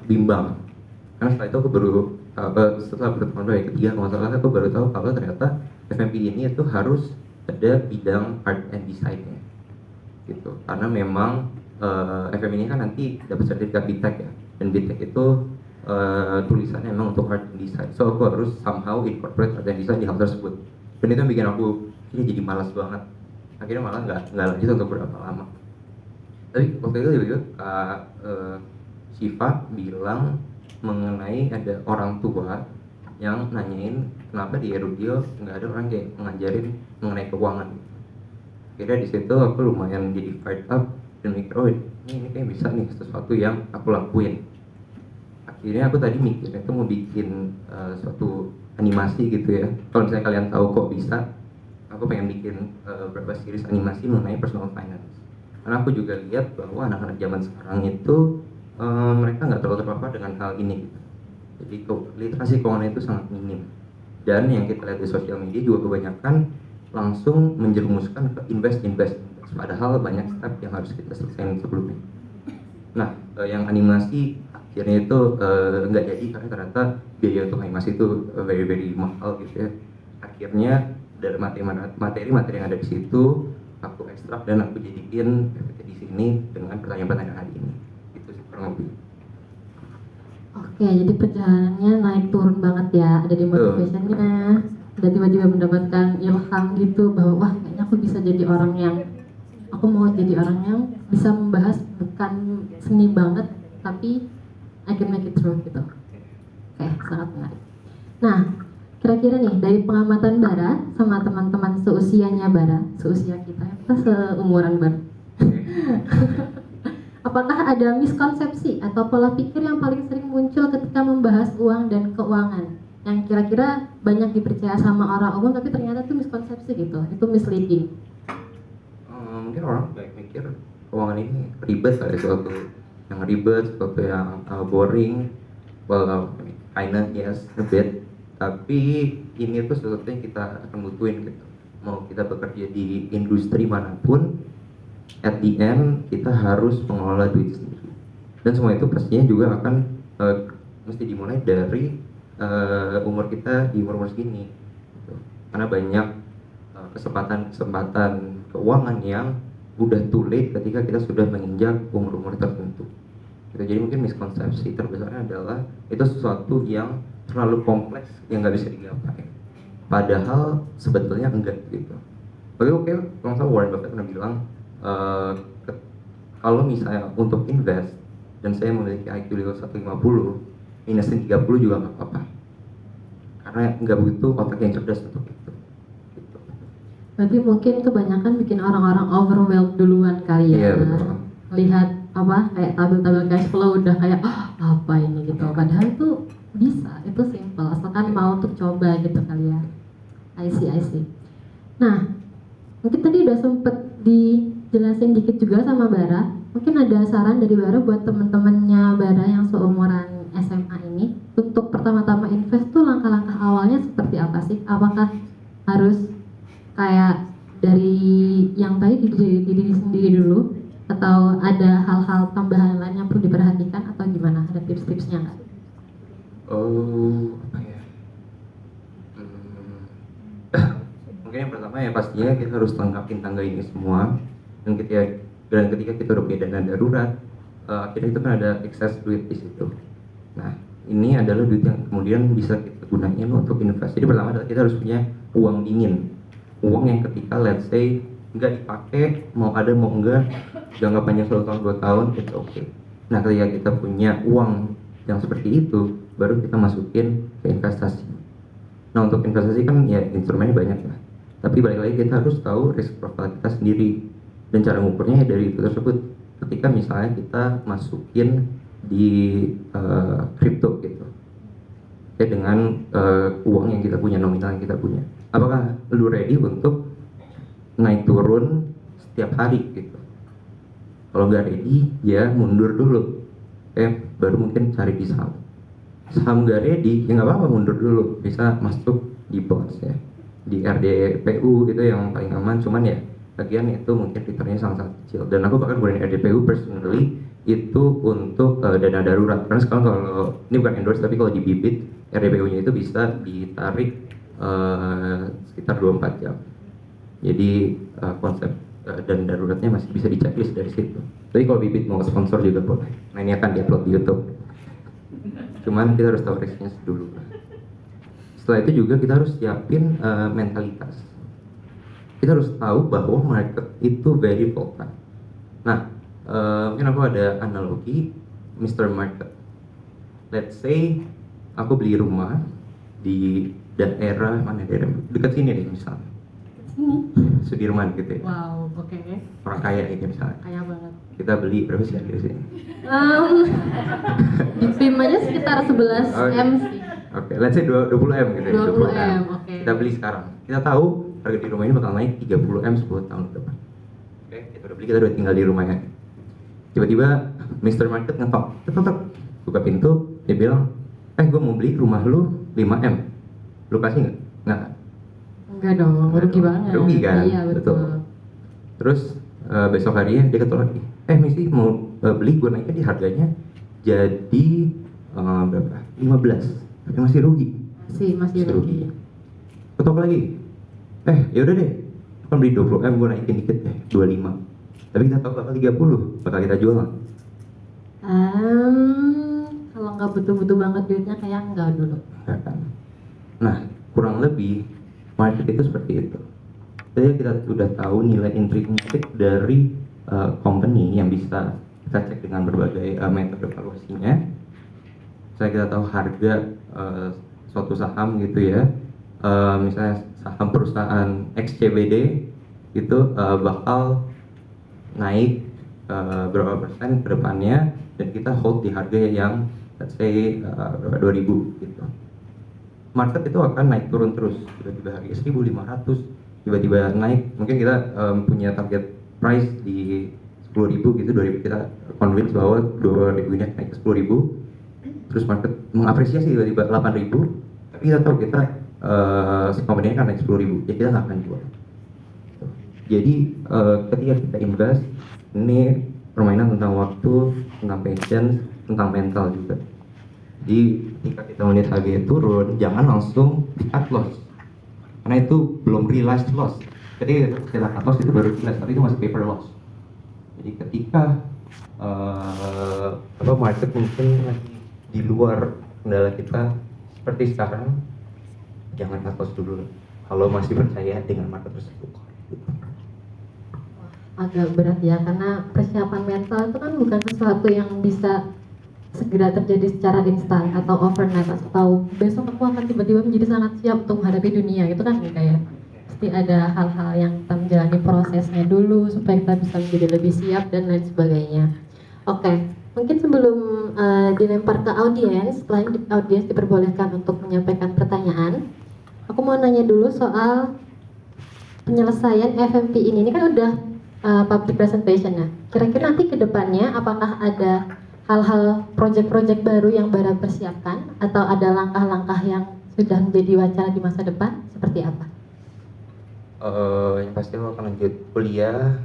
bimbang. Karena setelah itu aku baru setelah pertemuan yang ketiga kalau salah, aku baru tahu kalau ternyata FMP ini itu harus ada bidang art and design-nya gitu. Karena memang FM ini kan nanti dapat sertifikat BTech ya, dan BTech itu tulisannya memang untuk art and design. So aku harus somehow incorporate art and design di hal tersebut. Dan itu yang bikin aku ini jadi malas banget. Akhirnya malah nggak lanjut untuk beberapa lama. Tapi waktu itu juga Shiva bilang mengenai ada orang tua yang nanyain kenapa di Erudio nggak ada orang kayak ngajarin mengenai keuangan. Akhirnya di situ aku lumayan jadi fired up dan mikir, oh ini kayak bisa nih sesuatu yang aku lakuin. Akhirnya aku tadi mikirnya itu mau bikin suatu animasi gitu ya. Kalau misalnya kalian tahu kok bisa, aku pengen bikin beberapa series animasi mengenai personal finance. Karena aku juga lihat bahwa anak-anak zaman sekarang itu mereka nggak terlalu terpapar dengan hal ini gitu. Jadi literasi keuangan itu sangat minim. Dan yang kita lihat di sosial media juga kebanyakan langsung menjerumuskan ke invest. Padahal banyak step yang harus kita selesaikan sebelumnya. Nah, yang animasi akhirnya itu nggak jadi karena ternyata biaya untuk animasi itu very mahal gitu ya. Akhirnya dari materi yang ada di situ aku ekstrak dan aku jadiin PPT di sini dengan pertanyaan-pertanyaan hari ini. Itu sih kurang lebih. Oke, jadi perjalanannya naik turun banget ya. Ada di motivationnya, ada tiba-tiba mendapatkan ilham gitu bahwa wah kayaknya aku bisa jadi orang yang bisa membahas bukan seni banget tapi I can make it through gitu. Oke, sangat menarik. Nah, kira-kira nih dari pengamatan Bara sama teman-teman seusianya Bara, seusia kita seumuran Bara. Apakah ada miskonsepsi atau pola pikir yang paling sering muncul ketika membahas uang dan keuangan yang kira-kira banyak dipercaya sama orang umum tapi ternyata itu miskonsepsi gitu, itu misleading? Mungkin orang baik mikir keuangan ini ribet, ada sesuatu yang ribet, sesuatu yang boring. Well, kinda yes, a bit. Tapi ini tuh sesuatu yang kita akan butuhin gitu. Mau kita bekerja di industri manapun, at the end kita harus mengelola duit sendiri. Dan semua itu pastinya juga akan mesti dimulai dari umur kita di umur segini. Gitu. Karena banyak kesempatan keuangan yang udah too late ketika kita sudah menginjak umur-umur tertentu. Gitu. Jadi mungkin miskonsepsi terbesarnya adalah itu sesuatu yang terlalu kompleks yang nggak bisa digapai. Padahal sebetulnya enggak gitu. Oke, kalau saya Warren Buffett pernah bilang kalau misalnya untuk invest dan saya memiliki IQ di 150, minusin 30 juga nggak apa-apa. Karena nggak butuh otak yang cerdas untuk itu. Gitu. Berarti mungkin kebanyakan bikin orang-orang overwhelmed duluan kali ya. Iya, betul. Lihat kayak tabel-tabel cash flow udah kayak apa ini gitu. Padahal itu bisa, itu simple asalkan mau untuk coba gitu kali ya. I see. Nah, mungkin tadi udah sempet dijelasin dikit juga sama Bara. Mungkin ada saran dari Bara buat teman-temannya Bara yang seumuran SMA ini untuk pertama-tama invest tuh langkah-langkah awalnya seperti apa sih? Apakah harus kayak dari yang tadi diri sendiri dulu atau ada hal-hal tambahan lain yang perlu diperhatikan atau gimana? Ada tips-tipsnya nggak? Apa ya? Mungkin yang pertama ya pastinya kita harus lengkapin tangga ini semua. Dan ketika kita udah punya dana darurat, akhirnya itu kan ada excess duit di situ. Nah, ini adalah duit yang kemudian bisa kita gunain untuk investasi. Jadi pertama adalah kita harus punya uang dingin, uang yang ketika let's say nggak dipakai, mau ada mau enggak, jangka panjang 1 tahun 2 tahun itu oke. Nah, ketika kita punya uang yang seperti itu, baru kita masukin ke investasi. Nah, untuk investasi kan ya instrumennya banyak lah. Tapi balik lagi kita harus tahu risk profile kita sendiri. Dan cara mengukurnya ya dari itu tersebut. Ketika misalnya kita masukin di kripto gitu. Ya dengan uang yang kita punya, nominal yang kita punya. Apakah lu ready untuk naik turun setiap hari gitu? Kalau nggak ready, ya mundur dulu. Baru mungkin cari di saham. Saham nggak ready, ya nggak apa-apa mundur dulu. Bisa masuk di bonds ya, di RDPU itu yang paling aman. Cuman ya bagian itu mungkin returnnya sangat kecil. Dan aku bahkan gunain RDPU personally itu untuk dana darurat. Karena sekarang kalau ini bukan endorse tapi kalau di Bibit RDPU-nya itu bisa ditarik sekitar 24 jam. Jadi konsep dan daruratnya masih bisa di checklist dari situ. Tapi kalau Bibit mau sponsor juga boleh. Nah ini akan diupload di YouTube. Cuman kita harus tahu risknya dulu. Setelah itu juga kita harus siapin mentalitas. Kita harus tahu bahwa market itu very volatile. Nah, mungkin aku ada analogi Mr. Market. Let's say aku beli rumah di daerah mana, daerah dekat sini deh misalnya, Sini. Sudirman gitu ya, Wow, oke. orang kaya ini misalnya. Kaya banget. Kita beli berapa sih harga sini? Di PIM aja sekitar 11 M sih. Oke, let's say 20 M gitu ya. 20 M, oke. Kita beli sekarang. Kita tahu harga di rumah ini bakal naik 30 M 10 tahun ke depan. Oke, kita udah beli, kita udah tinggal di rumahnya. Tiba-tiba Mr. Market ngetok, tek, buka pintu, dia bilang, gue mau beli rumah lu 5 M. Lu kasih nggak? Nggak. Enggak dong, rugi dong. banget. Rugi kan? Iya, betul. Terus besok harinya dia ketok lagi, Misi mau beli, gue naikin di harganya jadi berapa? 15, tapi masih rugi. Masih rugi. Ketok lagi, yaudah deh, kan beli 20 M, gue naikin dikit deh, 25. Tapi kita tahu bakal 30, bakal kita jual nggak? Kalau nggak butuh-butuh banget duitnya kayak enggak dulu. Ya kan? Nah, kurang lebih market itu seperti itu. Jadi kita sudah tahu nilai intrinsik dari company yang bisa kita cek dengan berbagai metode valuasinya. Kita tahu harga suatu saham gitu ya. Misalnya saham perusahaan XCBD itu bakal naik berapa persen ke depannya, dan kita hold di harga yang let's say 2.000 gitu. Market itu akan naik turun terus, tiba-tiba harga 1.500, tiba-tiba naik, mungkin kita punya target price di 10.000 gitu, 2.000 kita convince bahwa 2.000 ini naik ke 10.000, terus market mengapresiasi tiba-tiba 8.000, tapi kita tahu kita si company ini kan naik 10.000, ya kita nggak akan jual. Jadi ketika kita invest, ini permainan tentang waktu, tentang patience, tentang mental juga. Jadi ketika kita melihat harganya turun, jangan langsung cut loss, karena itu belum realized loss. Jadi kita cut loss itu baru realized, tapi itu masih paper loss. Jadi ketika market mungkin lagi di luar kendala kita seperti sekarang, jangan cut loss dulu kalau masih percaya dengan market tersebut. Agak berat ya, karena persiapan mental itu kan bukan sesuatu yang bisa segera terjadi secara instan atau overnight, atau besok aku akan tiba-tiba menjadi sangat siap untuk menghadapi dunia, gitu kan enggak ya. Pasti ada hal-hal yang kita menjalani prosesnya dulu supaya kita bisa menjadi lebih siap dan lain sebagainya. Oke, mungkin sebelum dilempar ke audiens, setelah audiens diperbolehkan untuk menyampaikan pertanyaan, aku mau nanya dulu soal penyelesaian FMP ini kan udah public presentation ya. Kira-kira nanti ke depannya apakah ada hal-hal project-project baru yang Bara persiapkan, atau ada langkah-langkah yang sudah menjadi wacana di masa depan, seperti apa? Yang pasti aku akan lanjut kuliah,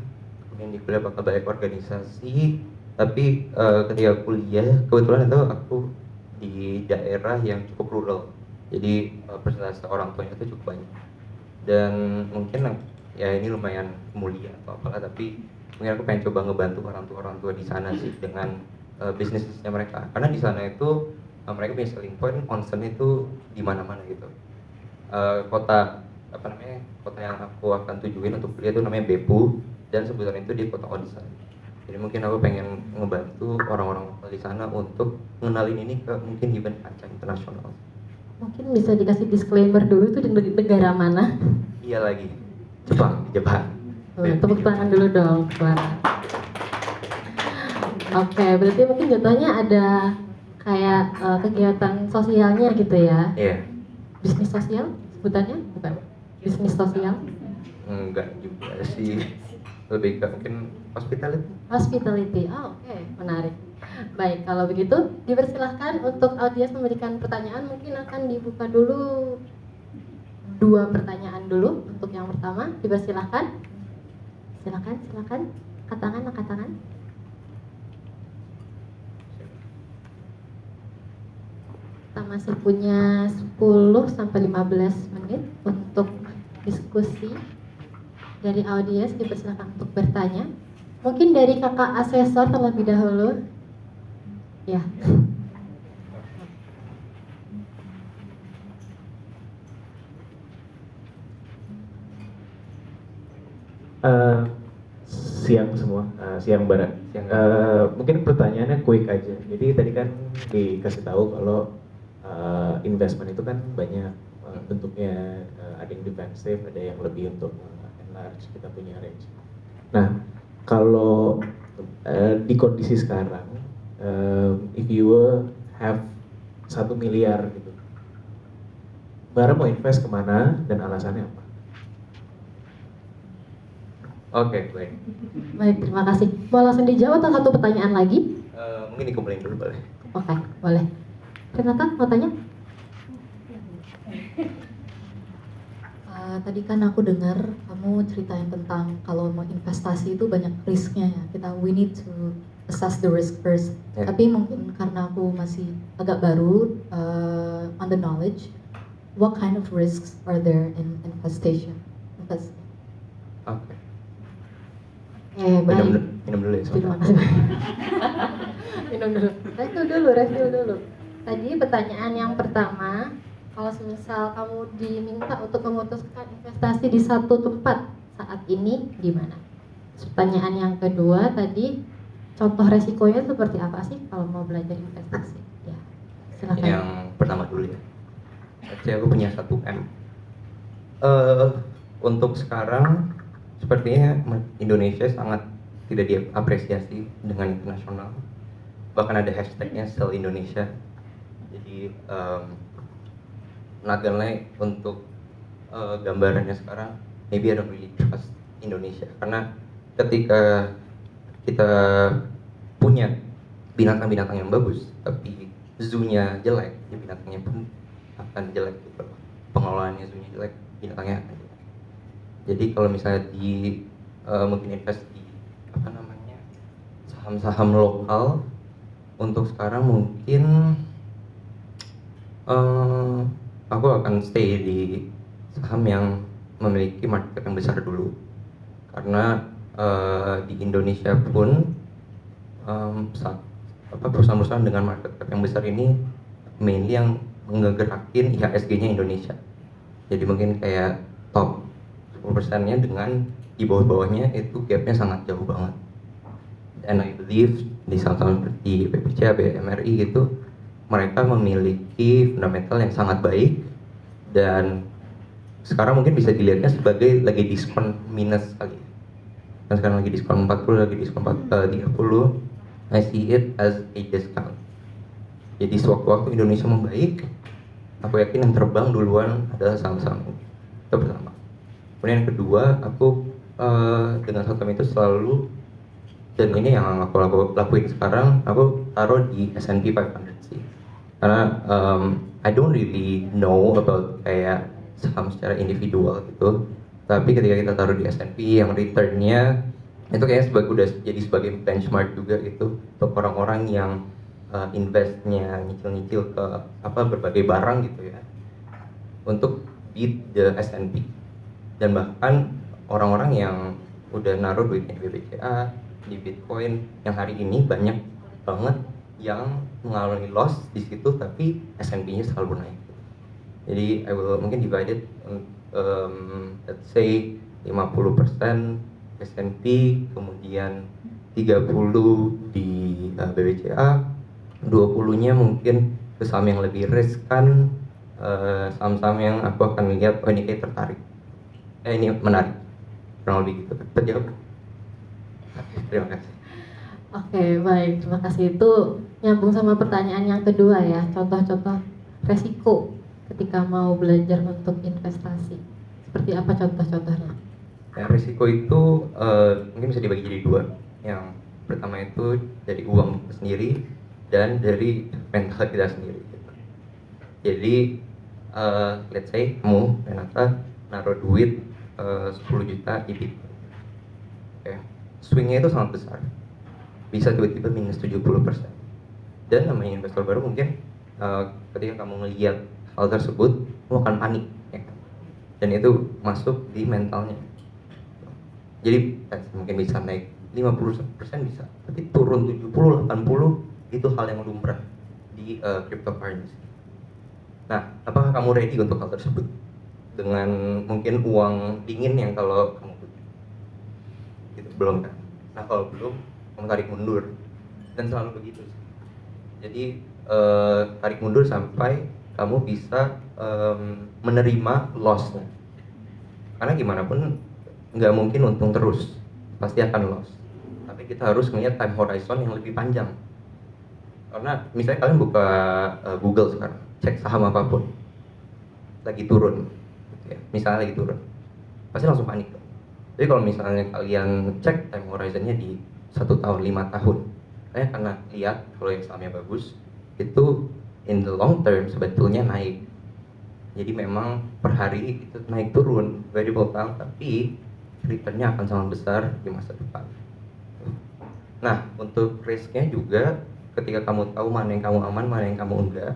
kemudian di kuliah bakal banyak organisasi, tapi ketika kuliah kebetulan itu aku di daerah yang cukup rural, jadi persentase orang tuanya itu cukup banyak, dan mungkin ya ini lumayan mulia atau apalah, tapi mungkin aku pengen coba ngebantu orang tua di sana sih dengan bisnisnya mereka, karena di sana itu mereka punya selling point, concern itu di mana-mana gitu. Kota yang aku akan tujuin untuk kuliah itu namanya Beppu, dan sebutan itu di kota Odisha. Jadi mungkin aku pengen ngebantu orang-orang lokal di sana untuk ngenalin ini ke mungkin event kancah internasional. Mungkin bisa dikasih disclaimer dulu itu di negara mana? Iya lagi, Jepang, di Jepang. Tepuk tangan dulu dong, Clara. Oke, berarti mungkin jatuhnya ada kayak kegiatan sosialnya gitu ya? Iya. Bisnis sosial sebutannya? Bukan? Bisnis sosial? Enggak juga sih, lebih ke mungkin hospitality. Hospitality, oke, menarik. Baik, kalau begitu dipersilahkan untuk audiens memberikan pertanyaan. Mungkin akan dibuka dulu 2 pertanyaan dulu untuk yang pertama. Dipersilahkan. Silakan. Angkat tangan. Kita masih punya 10 sampai 15 menit untuk diskusi. Dari audiens dipersilakan untuk bertanya. Mungkin dari kakak asesor terlebih dahulu. Ya. Eh, siang semua, siang barat. Siang. Mungkin pertanyaannya quick aja. Jadi tadi kan dikasih tahu kalau investment itu kan banyak bentuknya, ada yang defensif, ada yang lebih untuk enlarge kita punya range. Nah, kalau di kondisi sekarang, if you have 1 miliar gitu, Bara mau invest kemana dan alasannya apa? Oke, baik. Baik, terima kasih. Mau langsung dijawab atau satu pertanyaan lagi? Mungkin dikumpulin dulu boleh. Oke, boleh. Renata mau tanya? Tadi kan aku dengar kamu ceritain tentang kalau mau investasi itu banyak risknya ya. We need to assess the risk first. Ya. Tapi mungkin karena aku masih agak baru on the knowledge, what kind of risks are there in investation? Oke. Baik. Minum dulu ya. Terima kasih. Minum dulu. Review dulu. Tadi pertanyaan yang pertama, kalau misal kamu diminta untuk memutuskan investasi di satu tempat saat ini, di mana? Pertanyaan yang kedua tadi, contoh resikonya seperti apa sih kalau mau belajar investasi? Ya, silakan. Yang pertama dulu ya. Jadi aku punya 1 M. Untuk sekarang sepertinya Indonesia sangat tidak diapresiasi dengan internasional. Bahkan ada hashtagnya Sell Indonesia. Jadi not gonna lie, untuk gambarannya sekarang, maybe I don't really trust Indonesia karena ketika kita punya binatang-binatang yang bagus tapi zoo-nya jelek, ya binatangnya pun akan jelek gitu. Pengelolaannya zoo-nya jelek, binatangnya akan jelek. Jadi kalau misalnya mungkin invest di saham-saham lokal, untuk sekarang mungkin aku akan stay di saham yang memiliki market yang besar dulu, karena di Indonesia pun perusahaan-perusahaan dengan market cap yang besar ini mainly yang ngegerakin IHSG-nya Indonesia. Jadi mungkin kayak top 10%-nya dengan di bawah-bawahnya itu gapnya sangat jauh banget. And I believe di saham-saham seperti BPCA, BMRI gitu, mereka memiliki fundamental yang sangat baik dan sekarang mungkin bisa dilihatnya sebagai lagi diskon minus kali ya. Dan sekarang lagi diskon 40, lagi diskon 30, I see it as a discount. Jadi sewaktu-waktu Indonesia membaik, aku yakin yang terbang duluan adalah saham-saham ini. Itu pertama. Kemudian yang kedua, aku dengan saham itu selalu, dan ini yang aku lakuin sekarang, aku taruh di S&P 500 sih. Karena I don't really know about kayak saham secara individual gitu. Tapi ketika kita taruh di S&P yang returnnya itu kayaknya udah jadi sebagai benchmark juga gitu untuk orang-orang yang investnya nyicil-nyicil ke berbagai barang gitu ya, untuk beat the S&P. Dan bahkan orang-orang yang udah naruh duitnya di BBCA, di Bitcoin, yang hari ini banyak banget yang mengalami loss di situ, tapi S&P-nya selalu naik. Jadi I will mungkin divide it, let's say 50% S&P, kemudian 30 di BBCA, 20-nya mungkin ke saham yang lebih riskan, saham-saham yang aku akan lihat, oh ini kayak tertarik, ini menarik, kurang lebih gitu. Terjawab? Terima kasih. Oke, baik, terima kasih. Itu nyambung sama pertanyaan yang kedua ya, contoh-contoh resiko ketika mau belajar untuk investasi. Seperti apa contoh-contohnya? Ya, risiko itu mungkin bisa dibagi jadi dua. Yang pertama itu dari uang kita sendiri dan dari mental kita sendiri. Jadi let's say kamu Renata naruh duit 10 juta di Bitcoin. Oke. Swingnya itu sangat besar, bisa tiba-tiba minus 70%. Dan namanya investor baru mungkin ketika kamu melihat hal tersebut, kamu akan panik ya kan? Dan itu masuk di mentalnya. Jadi mungkin bisa naik 50% bisa, tapi turun 70-80 itu hal yang lumrah di cryptocurrency. Nah, apakah kamu ready untuk hal tersebut? Dengan mungkin uang dingin yang kalau kamu punya. Gitu, belum kan? Nah, kalau belum, kamu tarik mundur. Dan selalu begitu sih. Jadi, tarik mundur sampai kamu bisa menerima loss-nya. Karena gimana pun nggak mungkin untung terus, pasti akan loss. Tapi kita harus melihat time horizon yang lebih panjang. Karena misalnya kalian buka Google sekarang, cek saham apapun, lagi turun, gitu ya. Misalnya lagi turun, pasti langsung panik. Jadi kalau misalnya kalian cek time horizonnya di 1 tahun, 5 tahun, kalian akan lihat kalau yang sahamnya bagus, itu in the long term sebetulnya naik. Jadi memang per hari itu naik turun, very volatile, tapi returnnya akan sangat besar di masa depan. Nah, untuk risknya juga, ketika kamu tahu mana yang kamu aman, mana yang kamu enggak,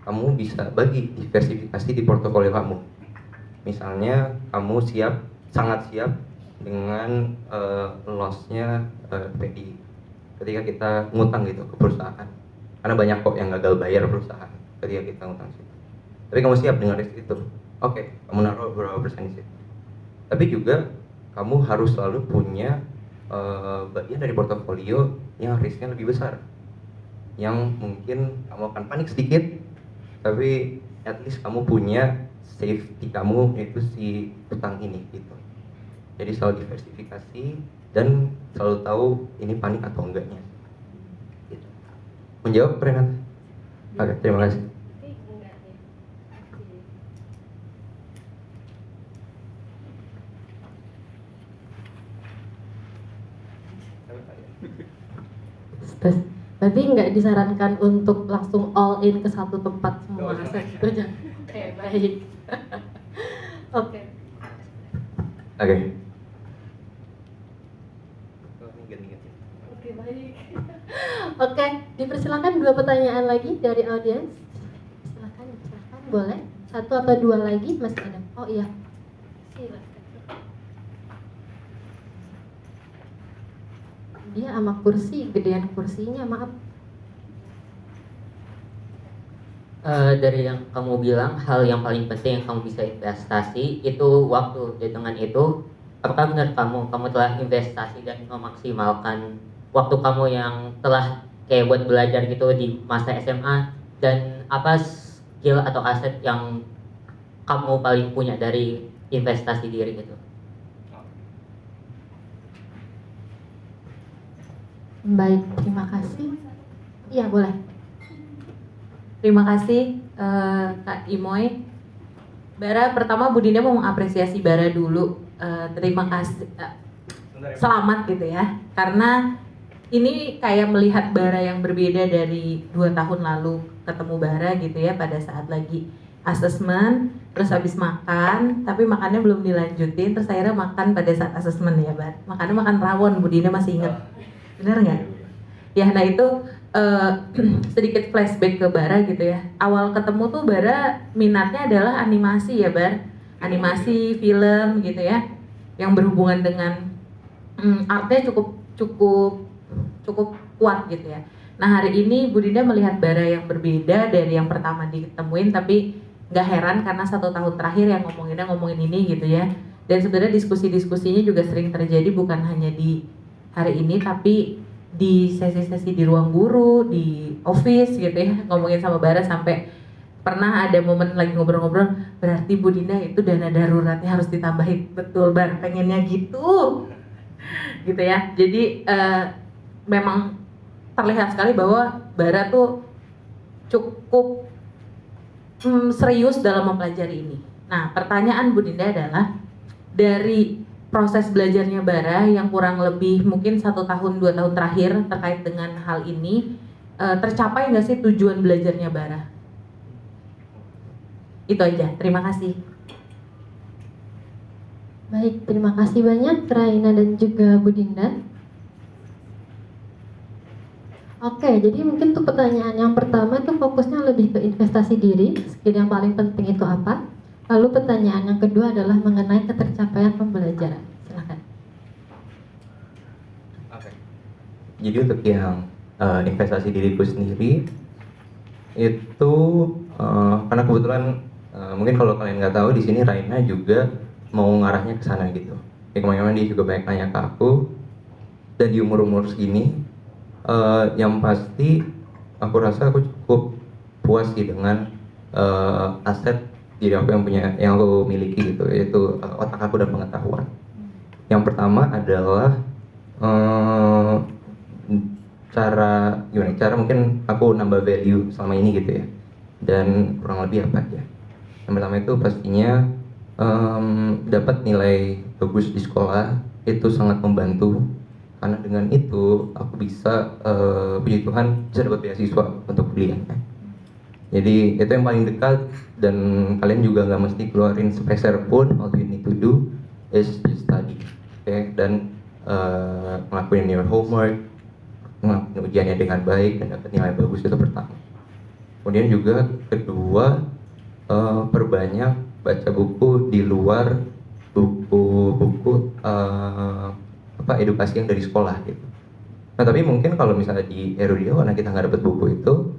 kamu bisa bagi diversifikasi di portofolio kamu. Misalnya kamu sangat siap dengan loss-nya ketika kita ngutang gitu ke perusahaan. Karena banyak kok yang gagal bayar perusahaan ketika kita ngutang situ. Tapi kamu siap dengan risk itu. Oke, kamu naruh berapa persen di situ. Tapi juga kamu harus selalu punya bagian dari portofolio yang risknya lebih besar. Yang mungkin kamu akan panik sedikit, tapi at least kamu punya safety kamu, yaitu si utang ini gitu. Jadi selalu diversifikasi dan selalu tahu ini panik atau enggaknya gitu. Menjawab, Renat? Oke, terima kasih. Berarti nggak disarankan untuk langsung all in ke satu tempat semua aset gitu aja. Oke, baik. Oke. Oke. Oke, baik. Oke, dipersilakan 2 pertanyaan lagi dari audiens. Silakan, boleh. 1 atau 2 lagi masih ada. Oh iya. Silakan. Dia sama kursi, gedean kursinya, maaf. Dari yang kamu bilang, hal yang paling penting yang kamu bisa investasi itu waktu. Dengan itu, apakah benar kamu telah investasi dan memaksimalkan waktu kamu yang telah kayak buat belajar gitu di masa SMA, dan apa skill atau aset yang kamu paling punya dari investasi diri gitu? Baik, terima kasih. Iya, boleh. Terima kasih Kak Imoy. Bara, pertama Bu Dinda mau mengapresiasi Bara dulu. Terima kasih, selamat gitu ya. Karena ini kayak melihat Bara yang berbeda dari 2 tahun lalu ketemu Bara gitu ya, pada saat lagi asesmen, terus habis makan, tapi makannya belum dilanjutin, terus akhirnya makan pada saat asesmen ya, Bar. Makannya makan rawon, Bu Dinda masih ingat. Benar nggak? Ya, nah itu sedikit flashback ke Bara gitu ya. Awal ketemu tuh Bara minatnya adalah animasi ya, Bar. Animasi, film gitu ya, yang berhubungan dengan artnya cukup kuat gitu ya. Nah, hari ini Bu Dinda melihat Bara yang berbeda dari yang pertama ditemuin, tapi nggak heran karena 1 tahun terakhir yang ngomongin ini gitu ya. Dan sebenarnya diskusinya juga sering terjadi, bukan hanya di hari ini tapi di sesi-sesi di ruang guru, di office gitu ya, ngomongin sama Bara sampai pernah ada momen lagi ngobrol-ngobrol, berarti Bu Dinda itu dana daruratnya harus ditambahin. Betul, Bar, pengennya gitu gitu ya. Jadi memang terlihat sekali bahwa Bara tuh cukup serius dalam mempelajari ini. Nah, pertanyaan Bu Dinda adalah, dari proses belajarnya Bara yang kurang lebih mungkin 1 tahun 2 tahun terakhir terkait dengan hal ini, tercapai nggak sih tujuan belajarnya Bara? Itu aja, terima kasih. Baik, terima kasih banyak Raina dan juga Bu Dinda. Oke, jadi mungkin untuk pertanyaan yang pertama itu fokusnya lebih ke investasi diri, skill yang paling penting itu apa? Lalu pertanyaan yang kedua adalah mengenai ketercapaian pembelajaran. Silakan. Jadi untuk yang investasi diriku sendiri itu karena kebetulan mungkin kalau kalian nggak tahu di sini Raina juga mau ngarahnya ke sana gitu. Ya kemarin dia juga banyak nanya ke aku, dan di umur segini yang pasti aku rasa aku cukup puas sih dengan aset diri aku yang aku miliki gitu, yaitu otak aku dan pengetahuan. Yang pertama adalah cara mungkin aku nambah value selama ini gitu ya, dan kurang lebih apa ya. Yang pertama itu pastinya dapat nilai bagus di sekolah itu sangat membantu, karena dengan itu aku bisa puji Tuhan bisa dapat beasiswa untuk kuliah. Jadi itu yang paling dekat, dan kalian juga nggak mesti keluarin sepeser pun. All you need to do is just study, okay? Dan ngelakuin your homework, ngelakuin ujiannya dengan baik dan dapat nilai bagus, itu pertama. Kemudian juga kedua, perbanyak baca buku di luar buku-buku edukasi yang dari sekolah gitu. Nah tapi mungkin kalau misalnya di Erudio karena kita nggak dapat buku itu,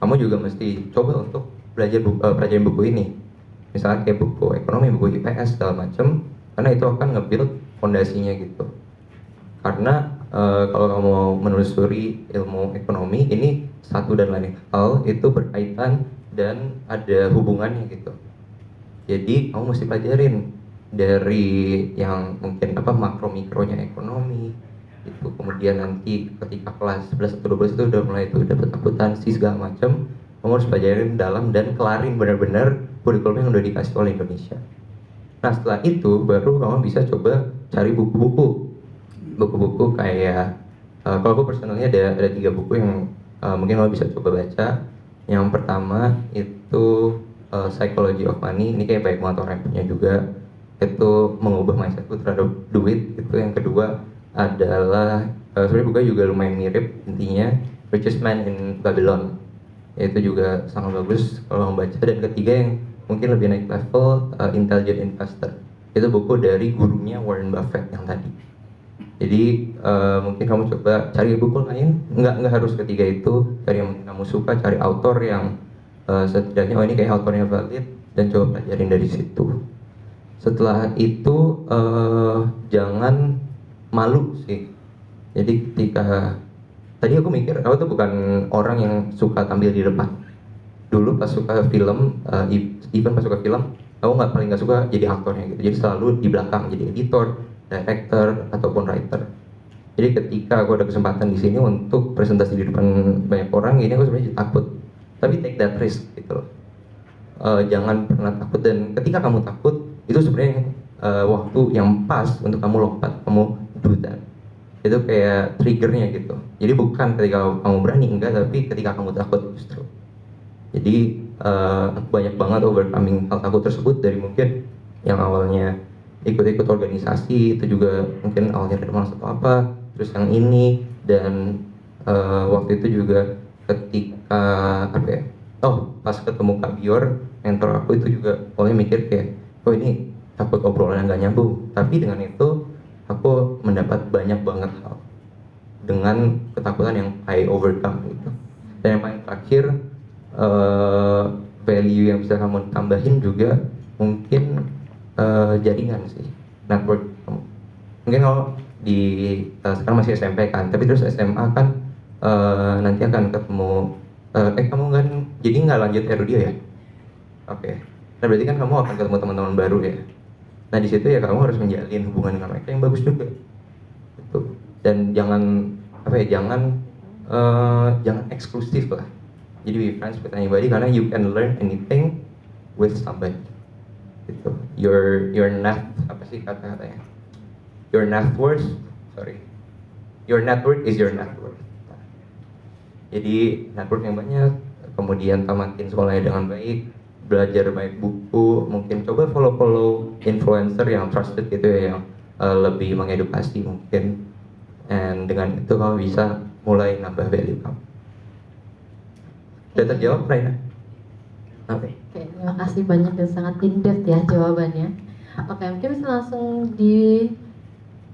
kamu juga mesti coba untuk belajar pelajarin buku ini. Misalnya kayak buku ekonomi, buku IPS segala macam, karena itu akan nge-build fondasinya gitu. Karena kalau kamu mau menelusuri ilmu ekonomi, ini satu dan lain hal itu berkaitan dan ada hubungannya gitu. Jadi kamu mesti pelajarin dari yang mungkin makro mikronya ekonomi itu, kemudian nanti ketika kelas 11 atau 12 itu udah mulai tuh dapat akuntansi segala macam, kamu harus pelajarin dalam dan kelarin benar-benar kurikulum yang udah dikasih oleh Indonesia. Nah setelah itu baru kamu bisa coba cari buku-buku kayak kalau aku personalnya ada 3 buku yang mungkin kamu bisa coba baca. Yang pertama itu Psychology of Money, ini kayak baik banget orang yang punya juga, itu mengubah mindsetku terhadap duit gitu. Yang kedua adalah sebenarnya buku juga lumayan mirip intinya, Richest Man in Babylon, itu juga sangat bagus kalau membaca. Dan ketiga yang mungkin lebih naik level, Intelligent Investor, itu buku dari gurunya Warren Buffett yang tadi. Jadi mungkin kamu coba cari buku lain, nggak harus ketiga itu, cari yang kamu suka, cari author yang setidaknya ini kayak autornya valid, dan coba pelajarin dari situ. Setelah itu jangan malu sih. Jadi ketika tadi aku mikir aku tuh bukan orang yang suka tampil di depan. Dulu pas suka film, even pas suka film, aku paling nggak suka jadi aktornya gitu. Jadi selalu di belakang, jadi editor, director ataupun writer. Jadi ketika aku ada kesempatan di sini untuk presentasi di depan banyak orang, ini aku sebenarnya takut. Tapi take that risk gitu loh. Jangan pernah takut, dan ketika kamu takut itu sebenarnya waktu yang pas untuk kamu lompat, kamu do that. Itu kayak triggernya gitu. Jadi bukan ketika kamu berani, enggak, tapi ketika kamu takut justru. Jadi banyak banget overcoming hal takut tersebut, dari mungkin yang awalnya ikut-ikut organisasi itu juga mungkin awalnya dari malas atau apa, terus yang ini, dan waktu itu juga ketika pas ketemu Kak Bior, mentor aku, itu juga awalnya mikir kayak ini takut obrolan yang gak nyambung, tapi dengan itu aku mendapat banyak banget hal dengan ketakutan yang I overcome gitu. Dan yang paling terakhir, value yang bisa kamu tambahin juga mungkin jaringan sih, network kamu. Mungkin kalau di sekarang masih SMP kan, tapi terus SMA kan nanti akan ketemu kamu kan jadi nggak lanjut Erudio ya? Oke. Nah berarti kan kamu akan ketemu teman-teman baru ya. Nah di situ ya kamu harus menjalin hubungan dengan mereka yang bagus juga. Gitu. Dan jangan jangan eksklusif lah. Jadi be friends with anybody, karena you can learn anything with somebody. Gitu. Your net kata-katanya? Your net worth is your net worth. Jadi network yang banyak, kemudian tamatin sekolahnya dengan baik, belajar banyak buku, mungkin coba follow influencer yang trusted gitu ya, yang lebih mengedukasi mungkin, dan dengan itu kamu bisa mulai nambah value kamu. Sudah terjawab, Raina? Oke. Terima kasih banyak dan sangat in-depth ya jawabannya. Oke, mungkin bisa langsung dijawab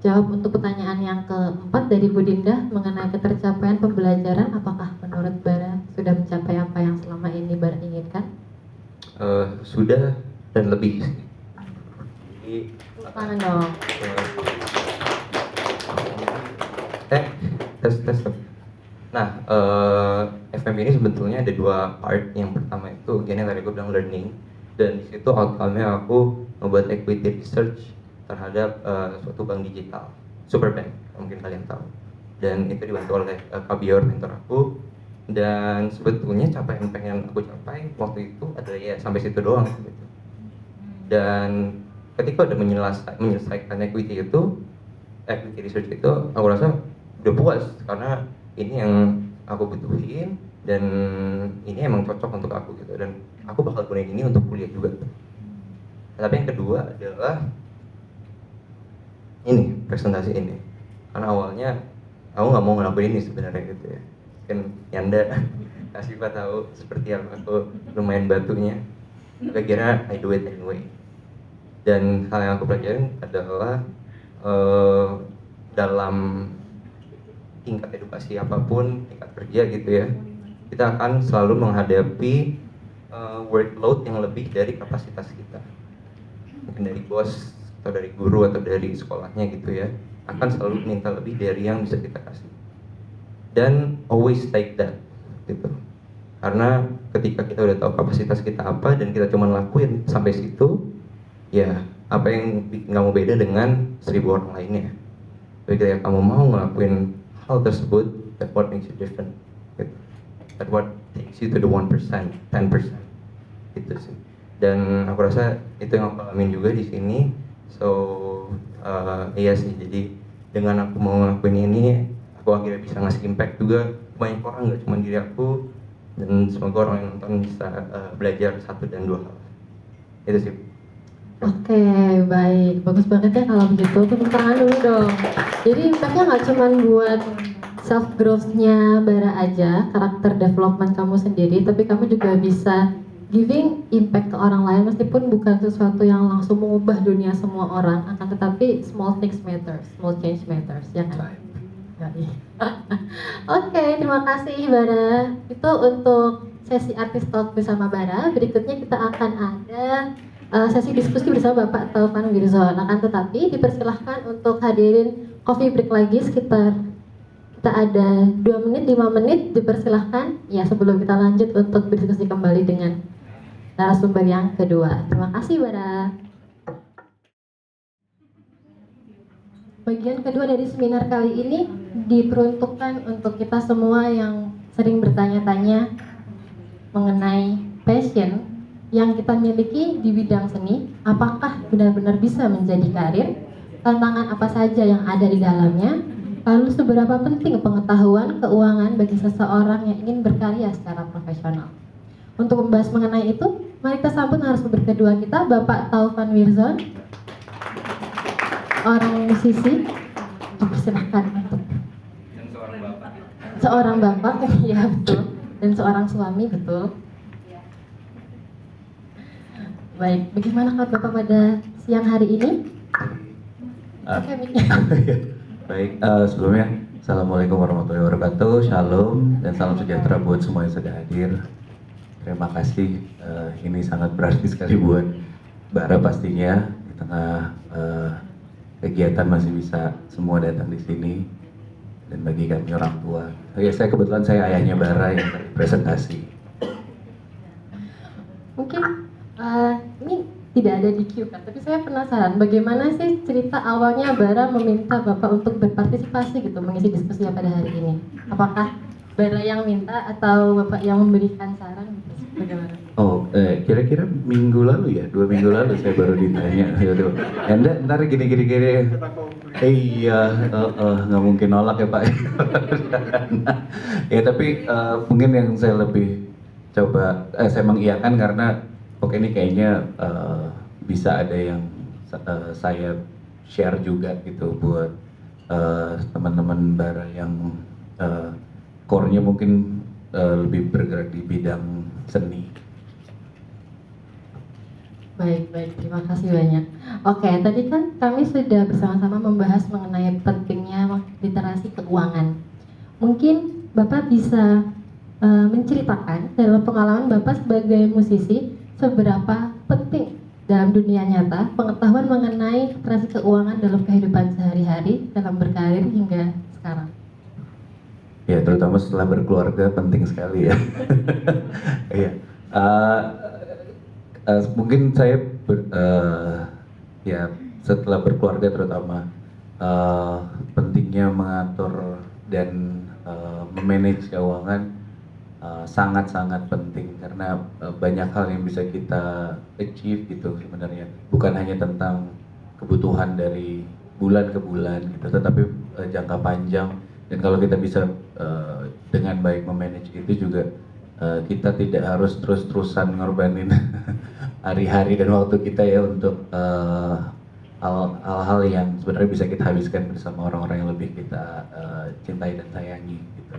jawab untuk pertanyaan yang keempat dari Bu Dinda mengenai ketercapaian pembelajaran. Apakah menurut Bara sudah mencapai apa yang selama ini Bara inginkan? Sudah dan lebih. Jadi Tepuk tangan dong. Tes. Nah, FM ini sebetulnya ada dua part. Yang pertama itu gini tadi gue bilang learning, dan di situ outcome-nya aku membuat equity research terhadap suatu bank digital, Superbank, mungkin kalian tahu. Dan itu dibantu oleh Kabior, mentor aku. Dan sebetulnya capaian yang pengen aku capai waktu itu adalah ya sampai situ doang gitu. Dan ketika udah menyelesaikan equity research itu, aku rasa udah puas karena ini yang aku butuhin dan ini emang cocok untuk aku gitu, dan aku bakal gunain ini untuk kuliah juga. Tapi yang kedua adalah ini presentasi ini, karena awalnya aku nggak mau ngelakuin ini sebenarnya gitu ya, kan Yanda kasih Pak tahu seperti apa aku lumayan batunya, tapi kira I do it anyway. Dan hal yang aku pelajarin adalah dalam tingkat edukasi apapun, tingkat kerja gitu ya, kita akan selalu menghadapi workload yang lebih dari kapasitas kita. Mungkin dari bos atau dari guru atau dari sekolahnya gitu ya, akan selalu minta lebih dari yang bisa kita kasih. Dan always take that gitu. Karena ketika kita udah tahu kapasitas kita apa dan kita cuma lakuin sampai situ, ya apa yang bikin kamu beda dengan 1000 orang lainnya. Tapi ketika kamu mau ngelakuin hal tersebut, that what makes you different gitu. That what takes you to the 1%, 10% gitu sih. Dan aku rasa itu yang aku alamin juga di sini. So iya sih, jadi dengan aku mau ngelakuin ini, aku akhirnya bisa ngasih impact juga banyak orang, nggak cuma diri aku, dan semoga orang yang nonton bisa belajar 1 dan 2 hal. Itu sih. Oke, baik. Bagus banget ya kalau begitu. Tepuk tangan dulu dong. Jadi impactnya nggak cuma buat self growth-nya Bara aja, karakter development kamu sendiri, tapi kamu juga bisa giving impact ke orang lain, meskipun bukan sesuatu yang langsung mengubah dunia semua orang, akan tetapi small things matters, small change matters, ya kan? Oke, terima kasih Bara. Itu untuk sesi artis talk bersama Bara. Berikutnya kita akan ada sesi diskusi bersama Bapak Taufan Wirzon. Akan tetapi dipersilahkan untuk hadirin coffee break lagi sekitar kita ada 2 menit, 5 menit, dipersilahkan ya sebelum kita lanjut untuk berdiskusi kembali dengan narasumber yang kedua. Terima kasih Bara. Bagian kedua dari seminar kali ini diperuntukkan untuk kita semua yang sering bertanya-tanya mengenai passion yang kita miliki di bidang seni, apakah benar-benar bisa menjadi karir, tantangan apa saja yang ada di dalamnya, lalu seberapa penting pengetahuan keuangan bagi seseorang yang ingin berkarya secara profesional. Untuk membahas mengenai itu, mari kita sambut narasumber kedua kita, Bapak Taufan Wirzon, orang musisi. Dipersilahkan untuk seorang bapak, ya betul, dan seorang suami, betul. Baik, bagaimana kabar Bapak pada siang hari ini? Baik, sebelumnya Assalamualaikum warahmatullahi wabarakatuh, Shalom, dan salam sejahtera buat semua yang sudah hadir. Terima kasih, ini sangat berarti sekali buat Bara pastinya, di tengah kegiatan masih bisa semua datang di sini, dan bagi kami orang tua. Ya, kebetulan saya ayahnya Bara yang presentasi. Mungkin ini tidak ada di queue kan, tapi saya penasaran bagaimana sih cerita awalnya Bara meminta Bapak untuk berpartisipasi gitu mengisi diskusi pada hari ini. Apakah Bara yang minta atau Bapak yang memberikan saran gitu? Bagaimana? Oh, kira-kira minggu lalu ya, 2 minggu lalu saya baru ditanya gitu. Anda ntar gini. Iya, nggak mungkin nolak ya Pak. Ya tapi mungkin yang saya lebih coba, saya mengiyakan karena oke ini kayaknya bisa ada yang saya share juga gitu buat teman-teman Bara yang core-nya mungkin lebih bergerak di bidang seni. Baik, baik, terima kasih banyak. Oke, tadi kan kami sudah bersama-sama membahas mengenai pentingnya literasi keuangan. Mungkin Bapak bisa menceritakan dalam pengalaman Bapak sebagai musisi seberapa penting dalam dunia nyata pengetahuan mengenai literasi keuangan dalam kehidupan sehari-hari dalam berkarir hingga sekarang. Ya, terutama setelah berkeluarga penting sekali ya. Iya. Mungkin saya ya setelah berkeluarga terutama pentingnya mengatur dan memanage keuangan sangat-sangat penting karena banyak hal yang bisa kita achieve gitu sebenarnya, bukan hanya tentang kebutuhan dari bulan ke bulan gitu, tetapi jangka panjang. Dan kalau kita bisa dengan baik memanage itu juga kita tidak harus terus-terusan ngorbanin hari-hari dan waktu kita ya untuk hal-hal yang sebenarnya bisa kita habiskan bersama orang-orang yang lebih kita cintai dan sayangi gitu.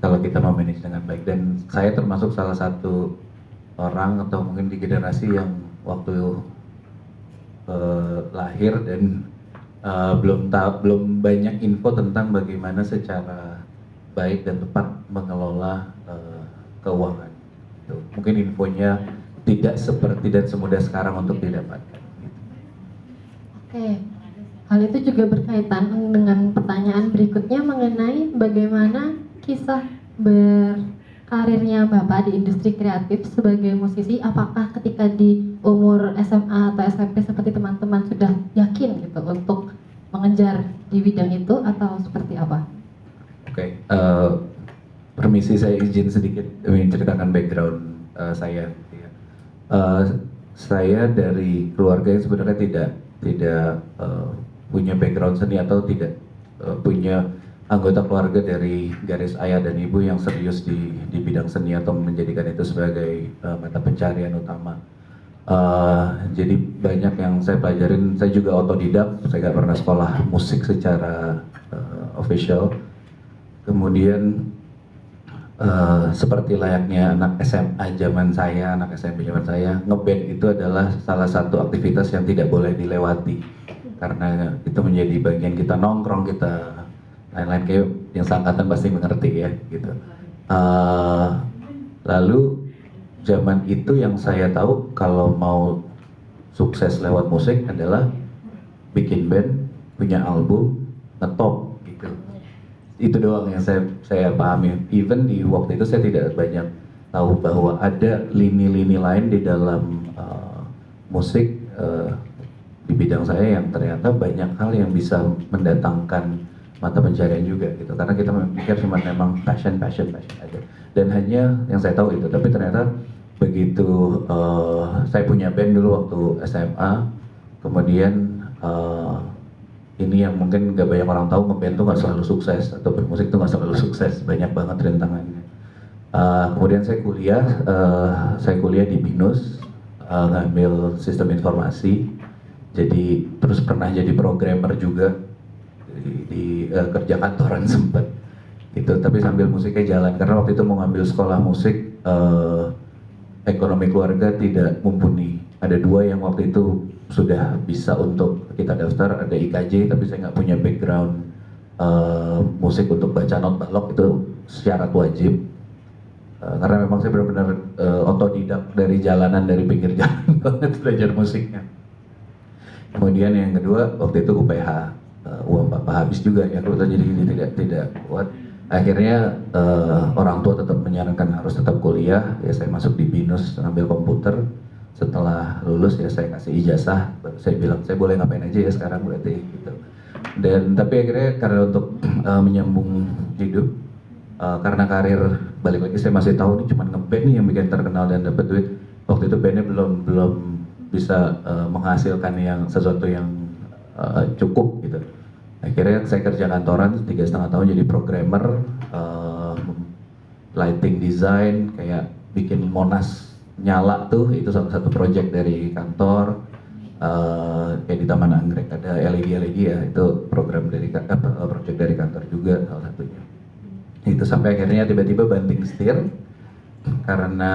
Kalau kita memanage dengan baik, dan saya termasuk salah satu orang atau mungkin di generasi yang waktu lahir dan belum banyak info tentang bagaimana secara baik dan tepat mengelola keuangan. Gitu. Mungkin infonya tidak seperti dan semudah sekarang untuk didapatkan. Oke, hal itu juga berkaitan dengan pertanyaan berikutnya mengenai bagaimana kisah berkarirnya Bapak di industri kreatif sebagai musisi. Apakah ketika di umur SMA atau SMP seperti teman-teman sudah yakin gitu untuk mengejar di bidang itu atau seperti apa? Oke, permisi saya izin sedikit menceritakan background saya. Saya dari keluarga yang sebenarnya tidak punya background seni atau tidak punya anggota keluarga dari garis ayah dan ibu yang serius di bidang seni atau menjadikan itu sebagai mata pencarian utama. Jadi banyak yang saya pelajarin, saya juga otodidak, saya nggak pernah sekolah musik secara official. Kemudian seperti layaknya anak SMA zaman saya, anak SMP zaman saya, ngeband itu adalah salah satu aktivitas yang tidak boleh dilewati karena itu menjadi bagian kita nongkrong, kita lain-lain, kayak yang seangkatan pasti mengerti ya gitu. Lalu zaman itu yang saya tahu kalau mau sukses lewat musik adalah bikin band, punya album, ngetop gitu. Itu doang yang saya pahami. Even di waktu itu saya tidak banyak tahu bahwa ada lini-lini lain di dalam musik di bidang saya yang ternyata banyak hal yang bisa mendatangkan mata pencarian juga gitu. Karena kita pikir cuma memang passion aja. Dan hanya yang saya tahu itu. Tapi ternyata begitu saya punya band dulu waktu SMA, kemudian ini yang mungkin gak banyak orang tahu, ngeband tuh gak selalu sukses atau bermusik tuh gak selalu sukses, banyak banget rintangannya. Kemudian saya kuliah di BINUS, ngambil sistem informasi, jadi terus pernah jadi programmer juga di kerja kantoran sempat gitu, tapi sambil musiknya jalan karena waktu itu mau ngambil sekolah musik, ekonomi keluarga tidak mumpuni. Ada dua yang waktu itu sudah bisa untuk kita daftar, ada IKJ, tapi saya nggak punya background musik untuk baca not balok, itu syarat wajib. Karena memang saya benar-benar otodidak dari jalanan, dari pinggir jalan banget belajar musiknya. Kemudian yang kedua waktu itu UPH, uang bapak habis juga ya, kalau jadi tidak kuat. Akhirnya orang tua tetap menyarankan harus tetap kuliah, ya saya masuk di BINUS ngambil komputer. Setelah lulus ya saya kasih ijazah, saya bilang saya boleh ngapain aja ya sekarang berarti gitu. Dan tapi akhirnya karena untuk menyambung hidup, karena karir, balik lagi saya masih tahu nih cuma ngeband nih yang bikin terkenal dan dapat duit. Waktu itu bandnya belum bisa menghasilkan yang sesuatu yang cukup gitu. Akhirnya saya kerja kantoran 3,5 tahun jadi programmer, lighting design, kayak bikin Monas nyala tuh, itu salah satu project dari kantor. Kayak di Taman Anggrek ada LED ya, itu program dari project dari kantor juga salah satunya. Itu sampai akhirnya tiba-tiba banting setir karena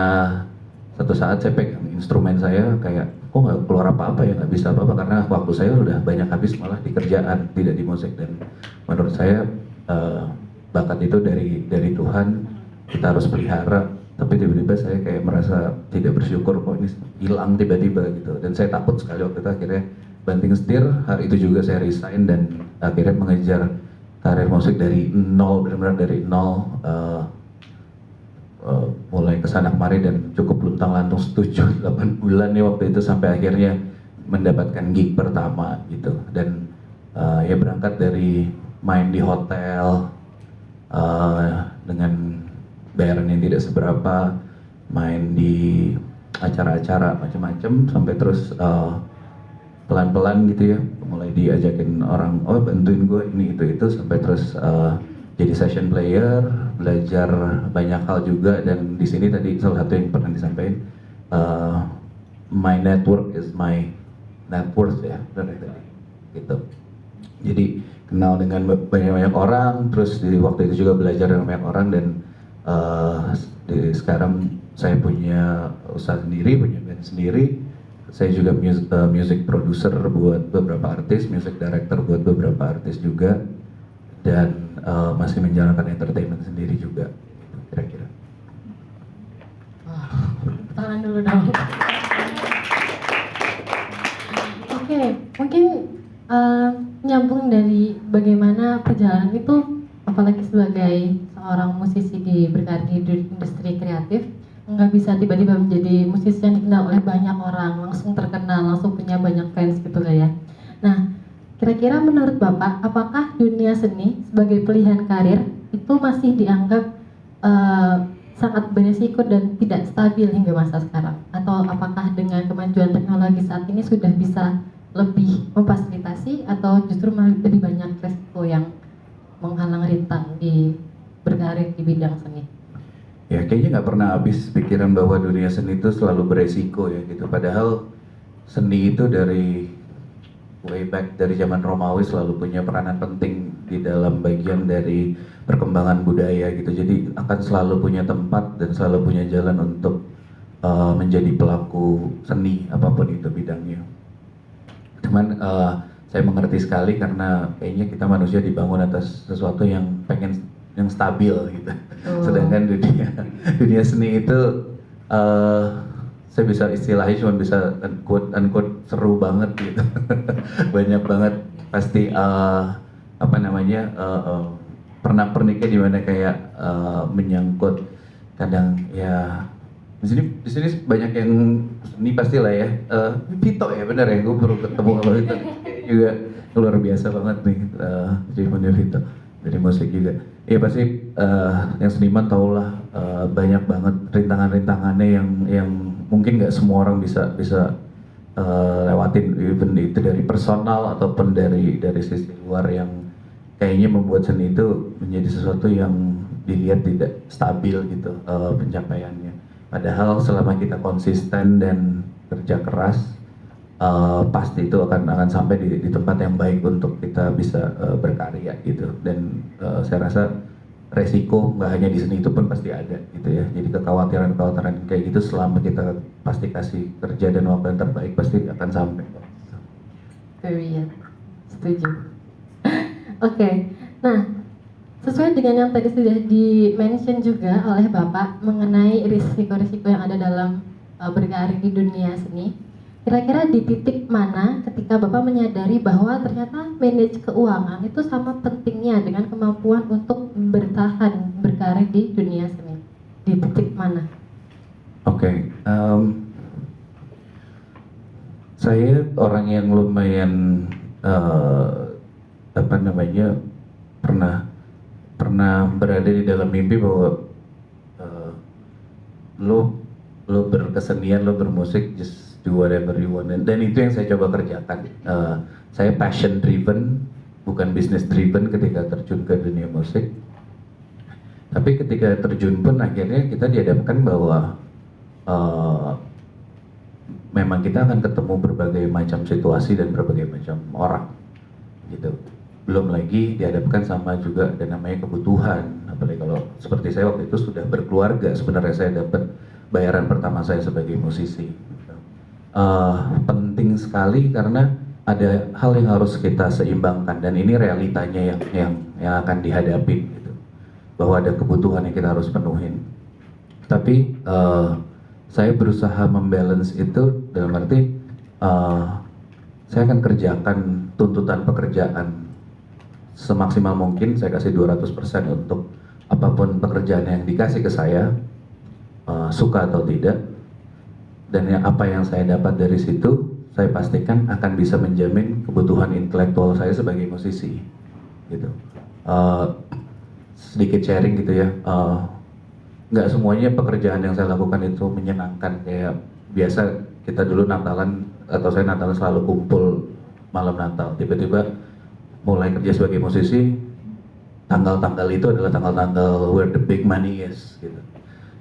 satu saat saya pegang instrumen saya kayak kok nggak keluar apa-apa ya, nggak bisa apa-apa karena waktu saya udah banyak habis malah di kerjaan, tidak di musik. Dan menurut saya bakat itu dari Tuhan, kita harus pelihara. Tapi tiba-tiba saya kayak merasa tidak bersyukur kok ini hilang tiba-tiba gitu. Dan saya takut sekali waktu itu, akhirnya banting setir. Hari itu juga saya resign dan akhirnya mengejar karir musik dari nol, benar-benar dari nol. Mulai kesana kemari dan cukup luntang-lantung 7-8 bulan nih waktu itu sampai akhirnya mendapatkan gig pertama gitu. Dan ya berangkat dari main di hotel dengan bayaran yang tidak seberapa, main di acara-acara macam-macam sampai terus pelan-pelan gitu ya, mulai diajakin orang, oh bantuin gue ini itu sampai terus jadi session player, belajar banyak hal juga. Dan di sini tadi salah satu yang pernah disampaikan, my network is my net worth ya, benar tadi gitu. Jadi kenal dengan banyak orang, terus di waktu itu juga belajar dengan banyak orang. Dan sekarang saya punya usaha sendiri, punya band sendiri. Saya juga music producer buat beberapa artis, music director buat beberapa artis juga, dan masih menjalankan entertainment sendiri juga, kira-kira. Tangan dulu dong. Oke, mungkin nyambung dari bagaimana perjalanan itu, apalagi sebagai seorang musisi berkarir di industri kreatif, nggak bisa tiba-tiba menjadi musisi yang dikenal oleh banyak orang, langsung terkenal, langsung punya banyak fans gitu lah ya. Nah, kira-kira menurut Bapak, apakah dunia seni sebagai pilihan karir itu masih dianggap sangat beresiko dan tidak stabil hingga masa sekarang? Atau apakah dengan kemajuan teknologi saat ini sudah bisa lebih memfasilitasi, atau justru lebih banyak resiko yang menghalang rintang di berkarir di bidang seni? Ya kayaknya nggak pernah habis pikiran bahwa dunia seni itu selalu beresiko ya gitu. Padahal seni itu dari way back, dari zaman Romawi selalu punya peranan penting di dalam bagian dari perkembangan budaya gitu. Jadi akan selalu punya tempat dan selalu punya jalan untuk menjadi pelaku seni apapun itu bidangnya. Cuman saya mengerti sekali karena kayaknya kita manusia dibangun atas sesuatu yang stabil gitu. Sedangkan dunia seni itu saya bisa istilahnya cuma bisa unquote seru banget gitu. Banyak banget pasti pernah pernikah di mana kayak menyangkut kadang ya di sini banyak yang ini pastilah ya Vito ya, benar ya, gue baru ketemu sama Vito juga luar biasa banget nih, Jimmy Vito dari musik juga. Iya pasti yang seniman tahulah banyak banget rintangan-rintangannya yang mungkin nggak semua orang bisa lewatin, even itu dari personal ataupun dari sisi luar yang kayaknya membuat seni itu menjadi sesuatu yang dilihat tidak stabil gitu pencapaiannya. Padahal selama kita konsisten dan kerja keras, pasti itu akan sampai di tempat yang baik untuk kita bisa berkarya gitu. Dan saya rasa resiko nggak hanya di seni itu pun pasti ada gitu ya. Jadi kekhawatiran kayak gitu selama kita pasti kasih kerja dan waktu yang terbaik pasti akan sampai. Very ya, setuju. Oke, nah sesuai dengan yang tadi sudah di-mention juga oleh Bapak mengenai risiko-risiko yang ada dalam berkarir di dunia seni, kira-kira di titik mana ketika Bapak menyadari bahwa ternyata manage keuangan itu sama pentingnya dengan kemampuan untuk bertahan berkarir di dunia seni? Di titik mana? Oke, saya orang yang lumayan pernah berada di dalam mimpi bahwa lo berkesenian, lo bermusik, just do whatever you want. Dan itu yang saya coba kerjakan. Saya passion driven, bukan business driven ketika terjun ke dunia musik. Tapi ketika terjun pun akhirnya kita dihadapkan bahwa memang kita akan ketemu berbagai macam situasi dan berbagai macam orang gitu. Belum lagi dihadapkan sama juga ada namanya kebutuhan, apalagi kalau seperti saya waktu itu sudah berkeluarga. Sebenarnya saya dapat bayaran pertama saya sebagai musisi gitu. penting sekali karena ada hal yang harus kita seimbangkan dan ini realitanya yang akan dihadapi gitu. Bahwa ada kebutuhan yang kita harus penuhin. Tapi saya berusaha membalance itu dalam arti saya akan kerjakan tuntutan pekerjaan semaksimal mungkin. Saya kasih 200% untuk apapun pekerjaan yang dikasih ke saya, suka atau tidak, dan apa yang saya dapat dari situ saya pastikan akan bisa menjamin kebutuhan intelektual saya sebagai musisi gitu. Sedikit sharing gitu ya, nggak semuanya pekerjaan yang saya lakukan itu menyenangkan. Kayak biasa kita dulu Natalan atau saya Natalan selalu kumpul malam Natal, tiba-tiba mulai kerja sebagai musisi, tanggal-tanggal itu adalah tanggal-tanggal where the big money is gitu.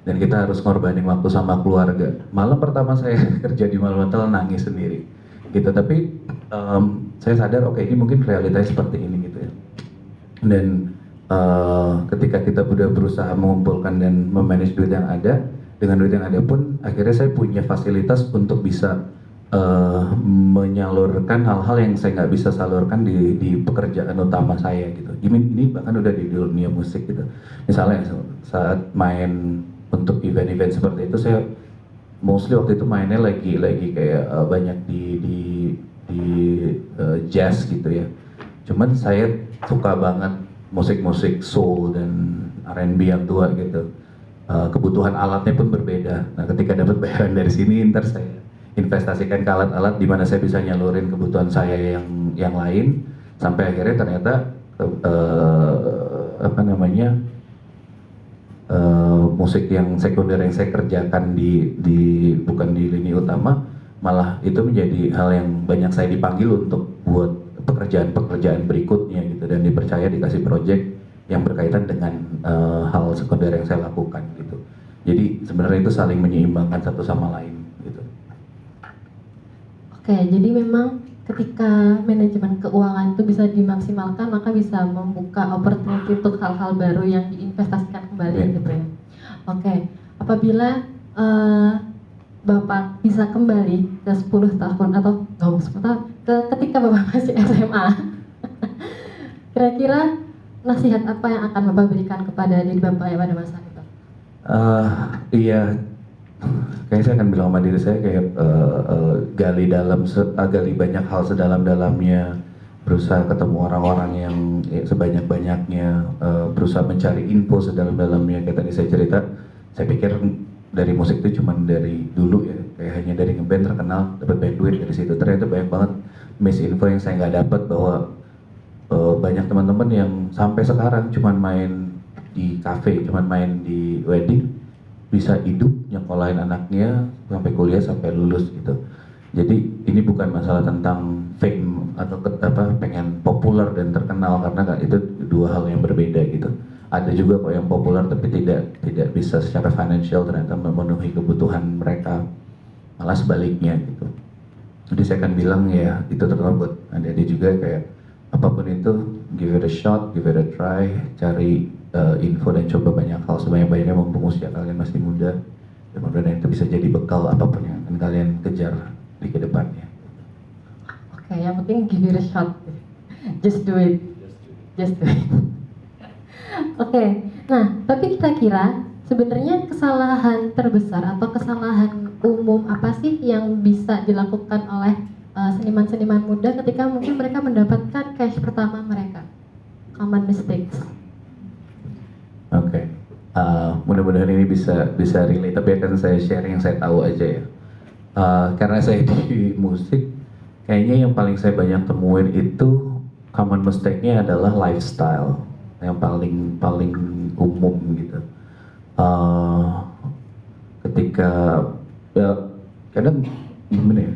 Dan kita harus ngorbanin waktu sama keluarga. Malam pertama saya kerja di malam Natal nangis sendiri gitu, tapi saya sadar oke, ini mungkin realitanya seperti ini gitu ya. Dan ketika kita udah berusaha mengumpulkan dan memanage duit yang ada, dengan duit yang ada pun akhirnya saya punya fasilitas untuk bisa menyalurkan hal-hal yang saya nggak bisa salurkan di pekerjaan utama saya gitu. Ini bahkan udah di dunia musik gitu. Misalnya saat main untuk event-event seperti itu, saya mostly waktu itu mainnya lagi kayak banyak di jazz gitu ya. Cuman saya suka banget musik-musik soul dan R&B yang tua gitu. Kebutuhan alatnya pun berbeda. Nah, ketika dapat bayaran dari sini, ntar saya investasikan ke alat-alat di mana saya bisa nyalurin kebutuhan saya yang lain, sampai akhirnya ternyata musik yang sekunder yang saya kerjakan bukan di lini utama, malah itu menjadi hal yang banyak saya dipanggil untuk buat pekerjaan-pekerjaan berikutnya gitu, dan dipercaya dikasih project yang berkaitan dengan hal sekunder yang saya lakukan gitu. Jadi sebenarnya itu saling menyeimbangkan satu sama lain gitu. Oke, jadi memang ketika manajemen keuangan itu bisa dimaksimalkan, maka bisa membuka opportunity untuk hal-hal baru yang diinvestasikan kembali gitu ya. Oke, apabila Bapak bisa kembali ke 10 tahun atau nggak mau 10 tahun, ketika Bapak masih SMA, kira-kira nasihat apa yang akan Bapak berikan kepada diri Bapak pada masa itu? Iya, kayaknya saya akan bilang sama diri saya kayak gali banyak hal sedalam-dalamnya, berusaha ketemu orang-orang yang sebanyak-banyaknya, berusaha mencari info sedalam-dalamnya. Kayak tadi saya cerita, saya pikir dari musik itu cuma dari dulu ya, kayak hanya dari ngeband terkenal, dapat banyak duit dari situ. Ternyata banyak banget misinfo yang saya nggak dapat, bahwa banyak teman-teman yang sampai sekarang cuma main di cafe, cuma main di wedding, bisa hidup nyekolahin anaknya sampai kuliah sampai lulus gitu. Jadi ini bukan masalah tentang fame atau pengen populer dan terkenal, karena itu dua hal yang berbeda gitu. Ada juga kok yang populer tapi tidak bisa secara financial ternyata memenuhi kebutuhan mereka, malah sebaliknya gitu. Jadi saya akan bilang ya, itu terutama buat adik-adik juga, kayak apapun itu, give it a shot, give it a try, cari info dan coba banyak hal sebanyak-banyaknya mumpung usia kalian masih muda, dan mudah-mudahan itu bisa jadi bekal apapun yang akan kalian kejar di kedepannya. Oke, yang penting give it a shot, just do it. Oke, nah tapi kira-kira sebenarnya kesalahan terbesar atau kesalahan umum apa sih yang bisa dilakukan oleh seniman-seniman muda ketika mungkin mereka mendapatkan cash pertama mereka? Common mistakes. Oke, mudah-mudahan ini bisa relate, tapi akan saya share yang saya tahu aja ya. Karena saya di musik, kayaknya yang paling saya banyak temuin itu common mistake-nya adalah lifestyle yang paling umum gitu. Ketika ya kadang gimana ya,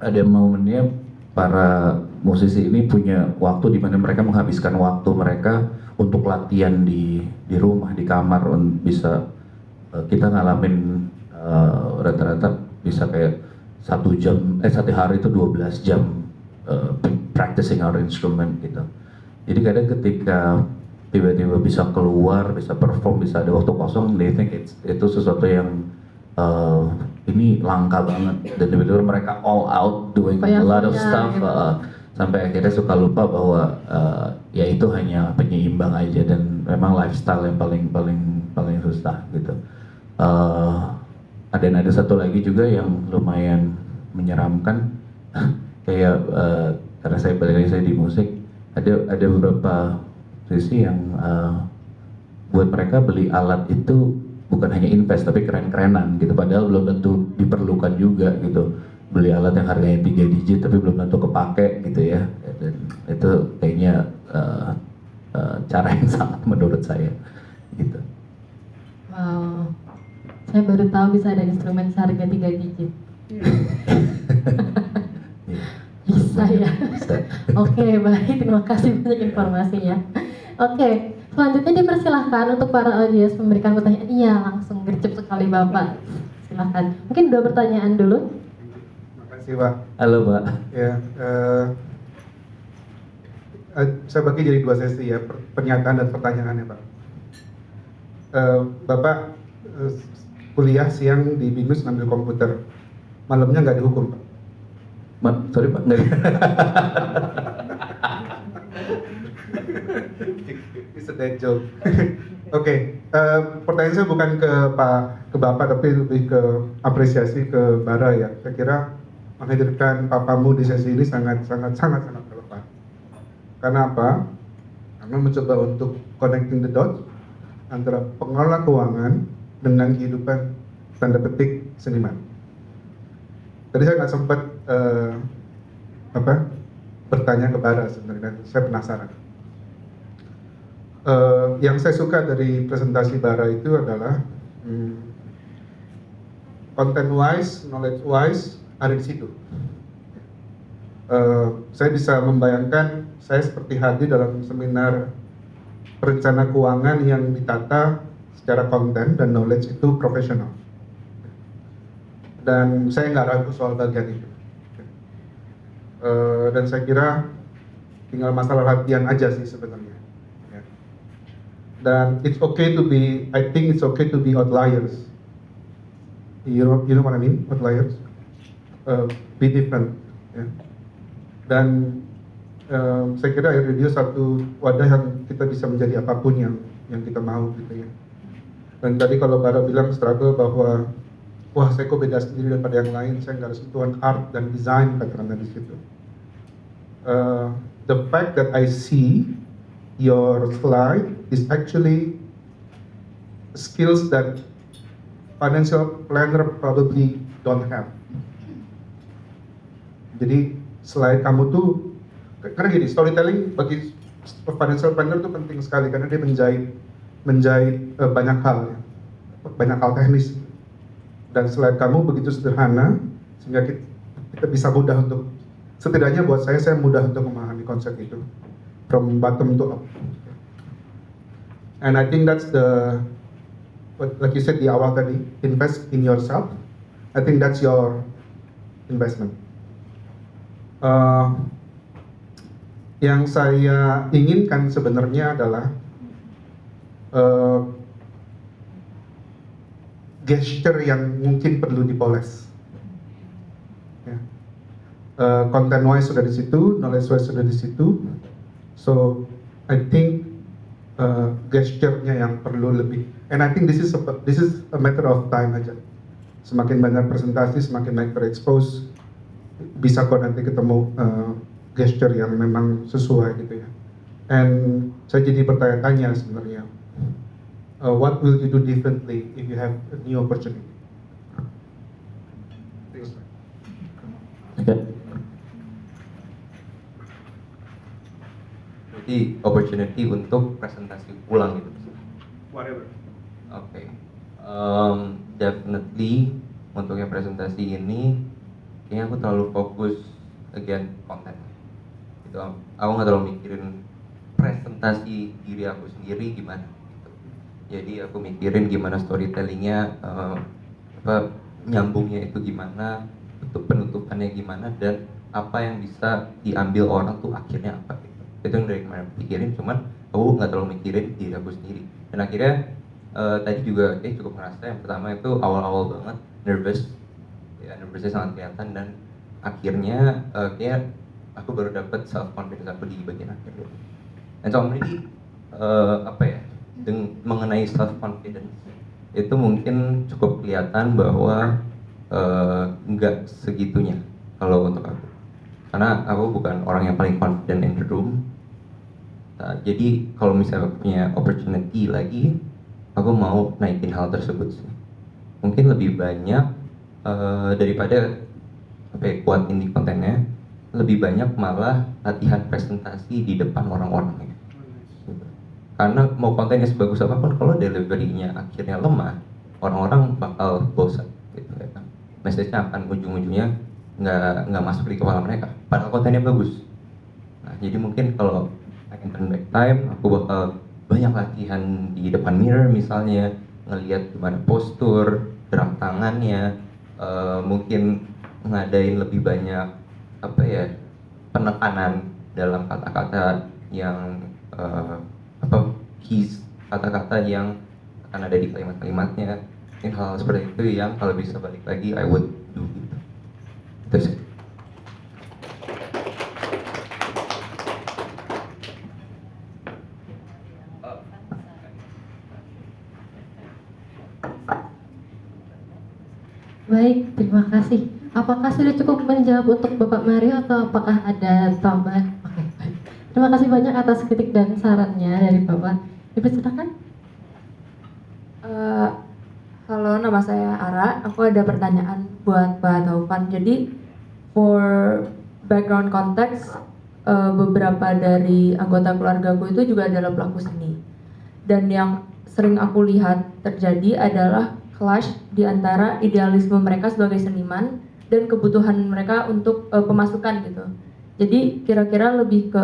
ada momennya para musisi ini punya waktu di mana mereka menghabiskan waktu mereka untuk latihan di rumah, di kamar. Bisa kita ngalamin rata-rata bisa kayak 1 hari itu 12 jam practicing our instrument gitu. Jadi kadang ketika tiba-tiba bisa keluar, bisa perform, bisa ada waktu kosong, they think itu sesuatu yang ini langka banget dan betul mereka all out doing a lot of stuff sampai akhirnya suka lupa bahwa ya itu hanya penyeimbang aja dan memang lifestyle yang paling susah gitu. Dan ada satu lagi juga yang lumayan menyeramkan kayak karena saya balik lagi saya di musik ada beberapa sisi yang buat mereka beli alat itu bukan hanya invest tapi keren-kerenan gitu, padahal belum tentu diperlukan juga gitu. Beli alat yang harganya 3 digit tapi belum tentu kepake gitu ya, dan itu kayaknya cara yang salah menurut saya gitu. Wow, saya baru tahu bisa ada instrumen seharga 3 digit. Bisa ya. Oke, baik, terima kasih banyak informasinya. Oke, selanjutnya dipersilahkan untuk para audiens memberikan pertanyaan. Iya, langsung gercep sekali Bapak. Silahkan. Mungkin 2 pertanyaan dulu. Terima kasih Pak. Halo Pak. Ya, saya bagi jadi 2 sesi ya, pernyataan dan pertanyaannya Pak. Bapak kuliah siang di BINUS ngambil komputer, malamnya nggak dihukum Pak? Sorry Pak, nggak. It's a dead joke. Oke, pertanyaan saya bukan ke Bapak tapi lebih ke apresiasi ke Bara ya. Saya kira menghadirkan papamu di sesi ini sangat relevan. Karena apa? Karena mencoba untuk connecting the dots antara pengelola keuangan dengan kehidupan tanda petik seniman. Tadi saya nggak sempat bertanya ke Bara sebenarnya, saya penasaran. Yang saya suka dari presentasi Bara itu adalah content wise, knowledge wise ada di situ. Saya bisa membayangkan saya seperti hadir dalam seminar perencana keuangan yang ditata secara konten dan knowledge itu profesional. Dan saya nggak ragu soal bagian itu. Dan saya kira tinggal masalah latihan aja sih sebenarnya. Dan it's okay to be, I think it's okay to be outliers. You know what I mean? Outliers. Be different. Ya. Dan saya kira Air Radio satu wadah yang kita bisa menjadi apapun yang kita mau gitu ya. Dan tadi kalau Bara bilang struggle bahwa wah saya kok beda sendiri daripada yang lain, saya nggak ada sentuhan art dan design katakanlah di situ. The fact that I see your slide is actually skills that financial planner probably don't have. Jadi slide kamu tuh, karena gini, storytelling bagi financial planner itu penting sekali karena dia menjahit banyak hal teknis. Dan slide kamu begitu sederhana sehingga kita bisa mudah untuk, setidaknya buat saya mudah untuk memahami konsep itu from bottom to up. And I think that's like you said di awal tadi, invest in yourself. I think that's your investment. Yang saya inginkan sebenarnya adalah gesture yang mungkin perlu dipoles. Ya. Content wise sudah di situ, knowledge wise sudah di situ. So I think gesture-nya yang perlu lebih. And I think this is a matter of time aja. Semakin banyak presentasi, semakin banyak terexpose, bisa kok nanti ketemu gesture yang memang sesuai gitu ya. And saya jadi bertanya-tanya sebenarnya, what will you do differently if you have a new opportunity? Okay. Jadi opportunity untuk presentasi ulang gitu. Whatever. Oke. Definitely untuk yang presentasi ini kayaknya aku terlalu fokus again konten. Gitu. Aku nggak terlalu mikirin presentasi diri aku sendiri gimana gitu. Jadi aku mikirin gimana storytellingnya, nyambungnya itu gimana, penutupannya gimana, dan apa yang bisa diambil orang tuh akhirnya apa gitu. Itu yang dari kemarin pikirin, cuman aku nggak terlalu mikirin diri aku sendiri. Dan akhirnya tadi juga cukup ngerasa yang pertama itu awal-awal banget nervousnya sangat kelihatan, dan akhirnya kayak aku baru dapat self confidence aku di bagian akhir gitu. And so already mengenai self confidence itu mungkin cukup kelihatan bahwa nggak segitunya kalau untuk aku, karena aku bukan orang yang paling confident in the room. Jadi kalau misalnya punya opportunity lagi, aku mau naikin hal tersebut sih. Mungkin lebih banyak daripada kuatin di kontennya, lebih banyak malah latihan presentasi di depan orang-orang gitu. Karena mau kontennya sebagus apapun, kalau delivery-nya akhirnya lemah, orang-orang bakal bosan gitu ya kan. Message-nya akan ujung-ujungnya nggak masuk di kepala mereka, padahal kontennya bagus. Nah, jadi mungkin kalau I can turn back time, aku bakal banyak latihan di depan mirror misalnya, ngelihat gimana postur, gerak tangannya, mungkin ngadain lebih banyak penekanan dalam kata-kata yang keys, kata-kata yang akan ada di kalimat-kalimatnya. Mungkin hal seperti itu yang kalau bisa balik lagi I would do gitu. Itu sih. Baik, terima kasih. Apakah sudah cukup menjawab untuk Bapak Mario atau apakah ada tambahan? Oke, baik. Terima kasih banyak atas kritik dan sarannya dari Bapak. Dipersilakan. Halo, nama saya Ara. Aku ada pertanyaan buat Pak Taufan. Jadi, for background konteks, beberapa dari anggota keluargaku itu juga adalah pelaku seni. Dan yang sering aku lihat terjadi adalah clash di antara idealisme mereka sebagai seniman dan kebutuhan mereka untuk pemasukan gitu. Jadi kira-kira lebih ke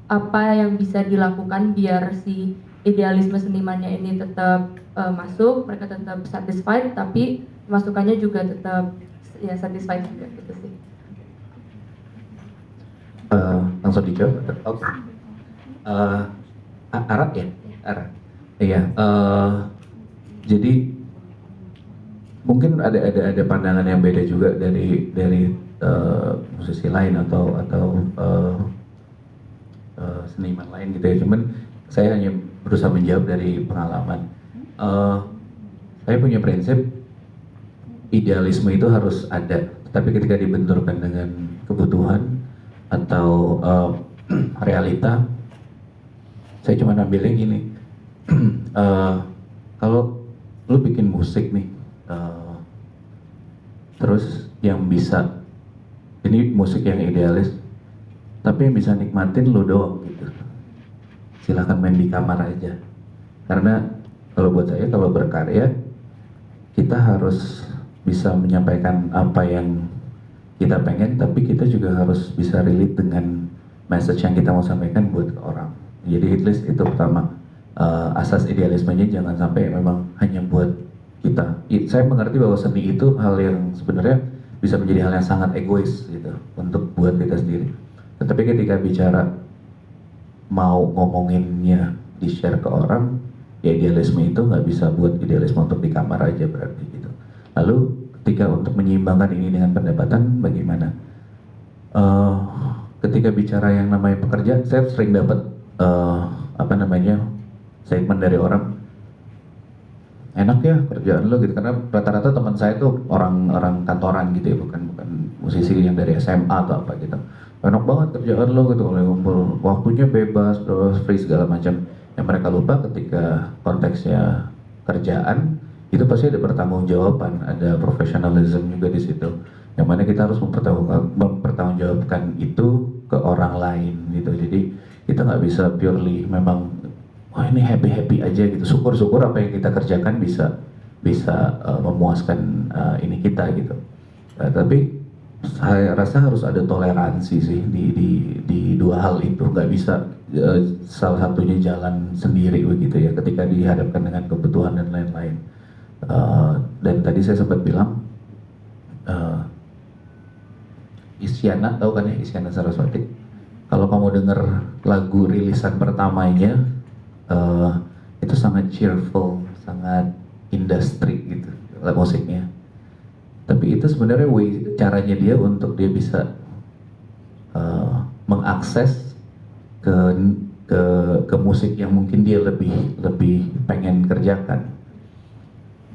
apa yang bisa dilakukan biar si idealisme senimannya ini tetap masuk, mereka tetap satisfied, tapi masukannya juga tetap ya satisfied juga gitu sih. Langsung dijawab. Oke. Arab ya? Arab. Iya. Jadi mungkin ada pandangan yang beda juga dari musisi lain atau seniman lain gitu ya. Cuman saya hanya berusaha menjawab dari pengalaman. Saya punya prinsip idealisme itu harus ada, tapi ketika dibenturkan dengan kebutuhan atau realita, saya cuma ambilnya gini. Kalau lu bikin musik nih, terus yang bisa, ini musik yang idealis, tapi yang bisa nikmatin lu doang gitu, silahkan main di kamar aja. Karena kalau buat saya, kalau berkarya kita harus bisa menyampaikan apa yang kita pengen, tapi kita juga harus bisa relate dengan message yang kita mau sampaikan buat ke orang. Jadi at least itu pertama, asas idealismenya jangan sampai memang hanya buat kita. Saya mengerti bahwa seni itu hal yang sebenarnya bisa menjadi hal yang sangat egois gitu, untuk buat kita sendiri. Tetapi ketika bicara mau ngomonginnya di share ke orang, ya idealisme itu nggak bisa buat idealisme untuk di kamar aja berarti gitu. Lalu ketika untuk menyeimbangkan ini dengan pendapatan bagaimana? Ketika bicara yang namanya pekerja, saya sering dapat statement dari orang, enak ya kerjaan lo gitu, karena rata-rata teman saya tuh orang kantoran gitu ya, bukan musisi yang dari SMA atau apa gitu. Enak banget kerjaan lo gitu, kalau ngumpul waktunya bebas, terus free segala macam. Yang mereka lupa ketika konteksnya kerjaan itu pasti ada pertanggungjawaban, ada professionalism juga di situ. Yang mana kita harus mempertanggungjawabkan itu ke orang lain gitu. Jadi kita nggak bisa purely memang wah ini happy aja gitu. Syukur apa yang kita kerjakan bisa memuaskan ini kita gitu. Tapi saya rasa harus ada toleransi sih di dua hal itu. Nggak bisa salah satunya jalan sendiri begitu ya ketika dihadapkan dengan kebutuhan dan lain-lain. Dan tadi saya sempat bilang Isyana, tahu kan ya Isyana Saraswati? Kalau kamu dengar lagu rilisan pertamanya itu sangat cheerful, sangat industri gitu musiknya. Tapi itu sebenarnya caranya dia untuk dia bisa mengakses ke musik yang mungkin dia lebih pengen kerjakan.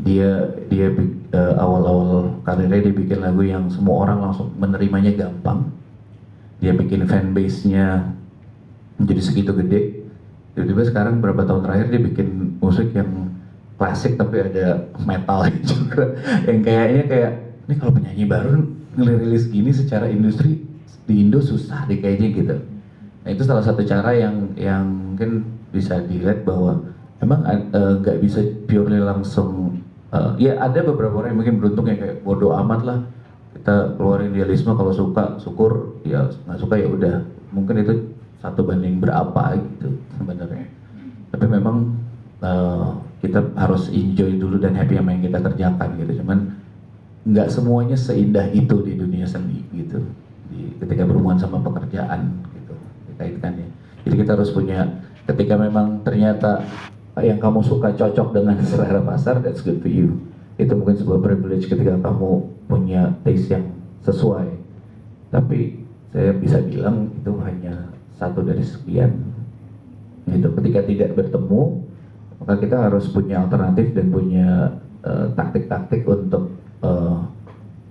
Dia awal-awal karirnya dia bikin lagu yang semua orang langsung menerimanya gampang. Dia bikin fanbase-nya menjadi segitu gede. Tiba-tiba sekarang beberapa tahun terakhir dia bikin musik yang klasik tapi ada metal juga. Yang kayaknya ini kalau penyanyi baru ngerilis gini secara industri di Indo susah deh kayaknya gitu. Nah itu salah satu cara yang mungkin bisa dilihat bahwa emang nggak bisa purely langsung ya ada beberapa orang yang mungkin beruntung yang kayak bodo amat lah kita keluarin idealisme, kalau suka syukur, ya nggak suka ya udah. Mungkin itu 1 banding berapa gitu sebenarnya. Tapi memang kita harus enjoy dulu dan happy sama yang kita kerjakan gitu. Cuman nggak semuanya seindah itu di dunia seni gitu. Ketika berhubungan sama pekerjaan gitu dikaitkannya. Jadi kita harus punya, ketika memang ternyata yang kamu suka cocok dengan selera pasar, that's good for you. Itu mungkin sebuah privilege ketika kamu punya taste yang sesuai. Tapi saya bisa bilang itu hanya 1 dari sekian. Gitu. Ketika tidak bertemu, maka kita harus punya alternatif dan punya taktik-taktik untuk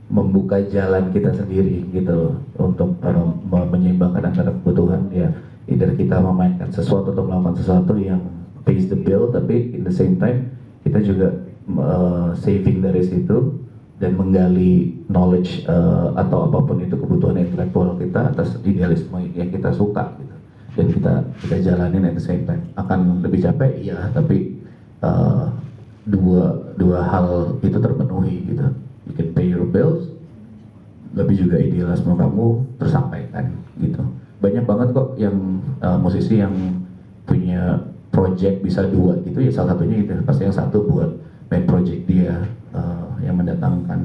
membuka jalan kita sendiri gitu untuk menyeimbangkan antara kebutuhan ya, either kita memainkan sesuatu atau melakukan sesuatu yang pays the bill, tapi in the same time kita juga saving dari situ dan menggali knowledge atau apapun itu kebutuhan intelektual kita atas idealisme yang kita suka gitu. Dan kita jalanin at the same time. Akan lebih capek iya, tapi dua hal itu terpenuhi gitu. You can pay your bills, tapi juga idealisme kamu tersampaikan gitu. Banyak banget kok yang musisi yang punya project bisa 2 gitu ya, salah satunya itu pasti yang 1 buat main project dia yang mendatangkan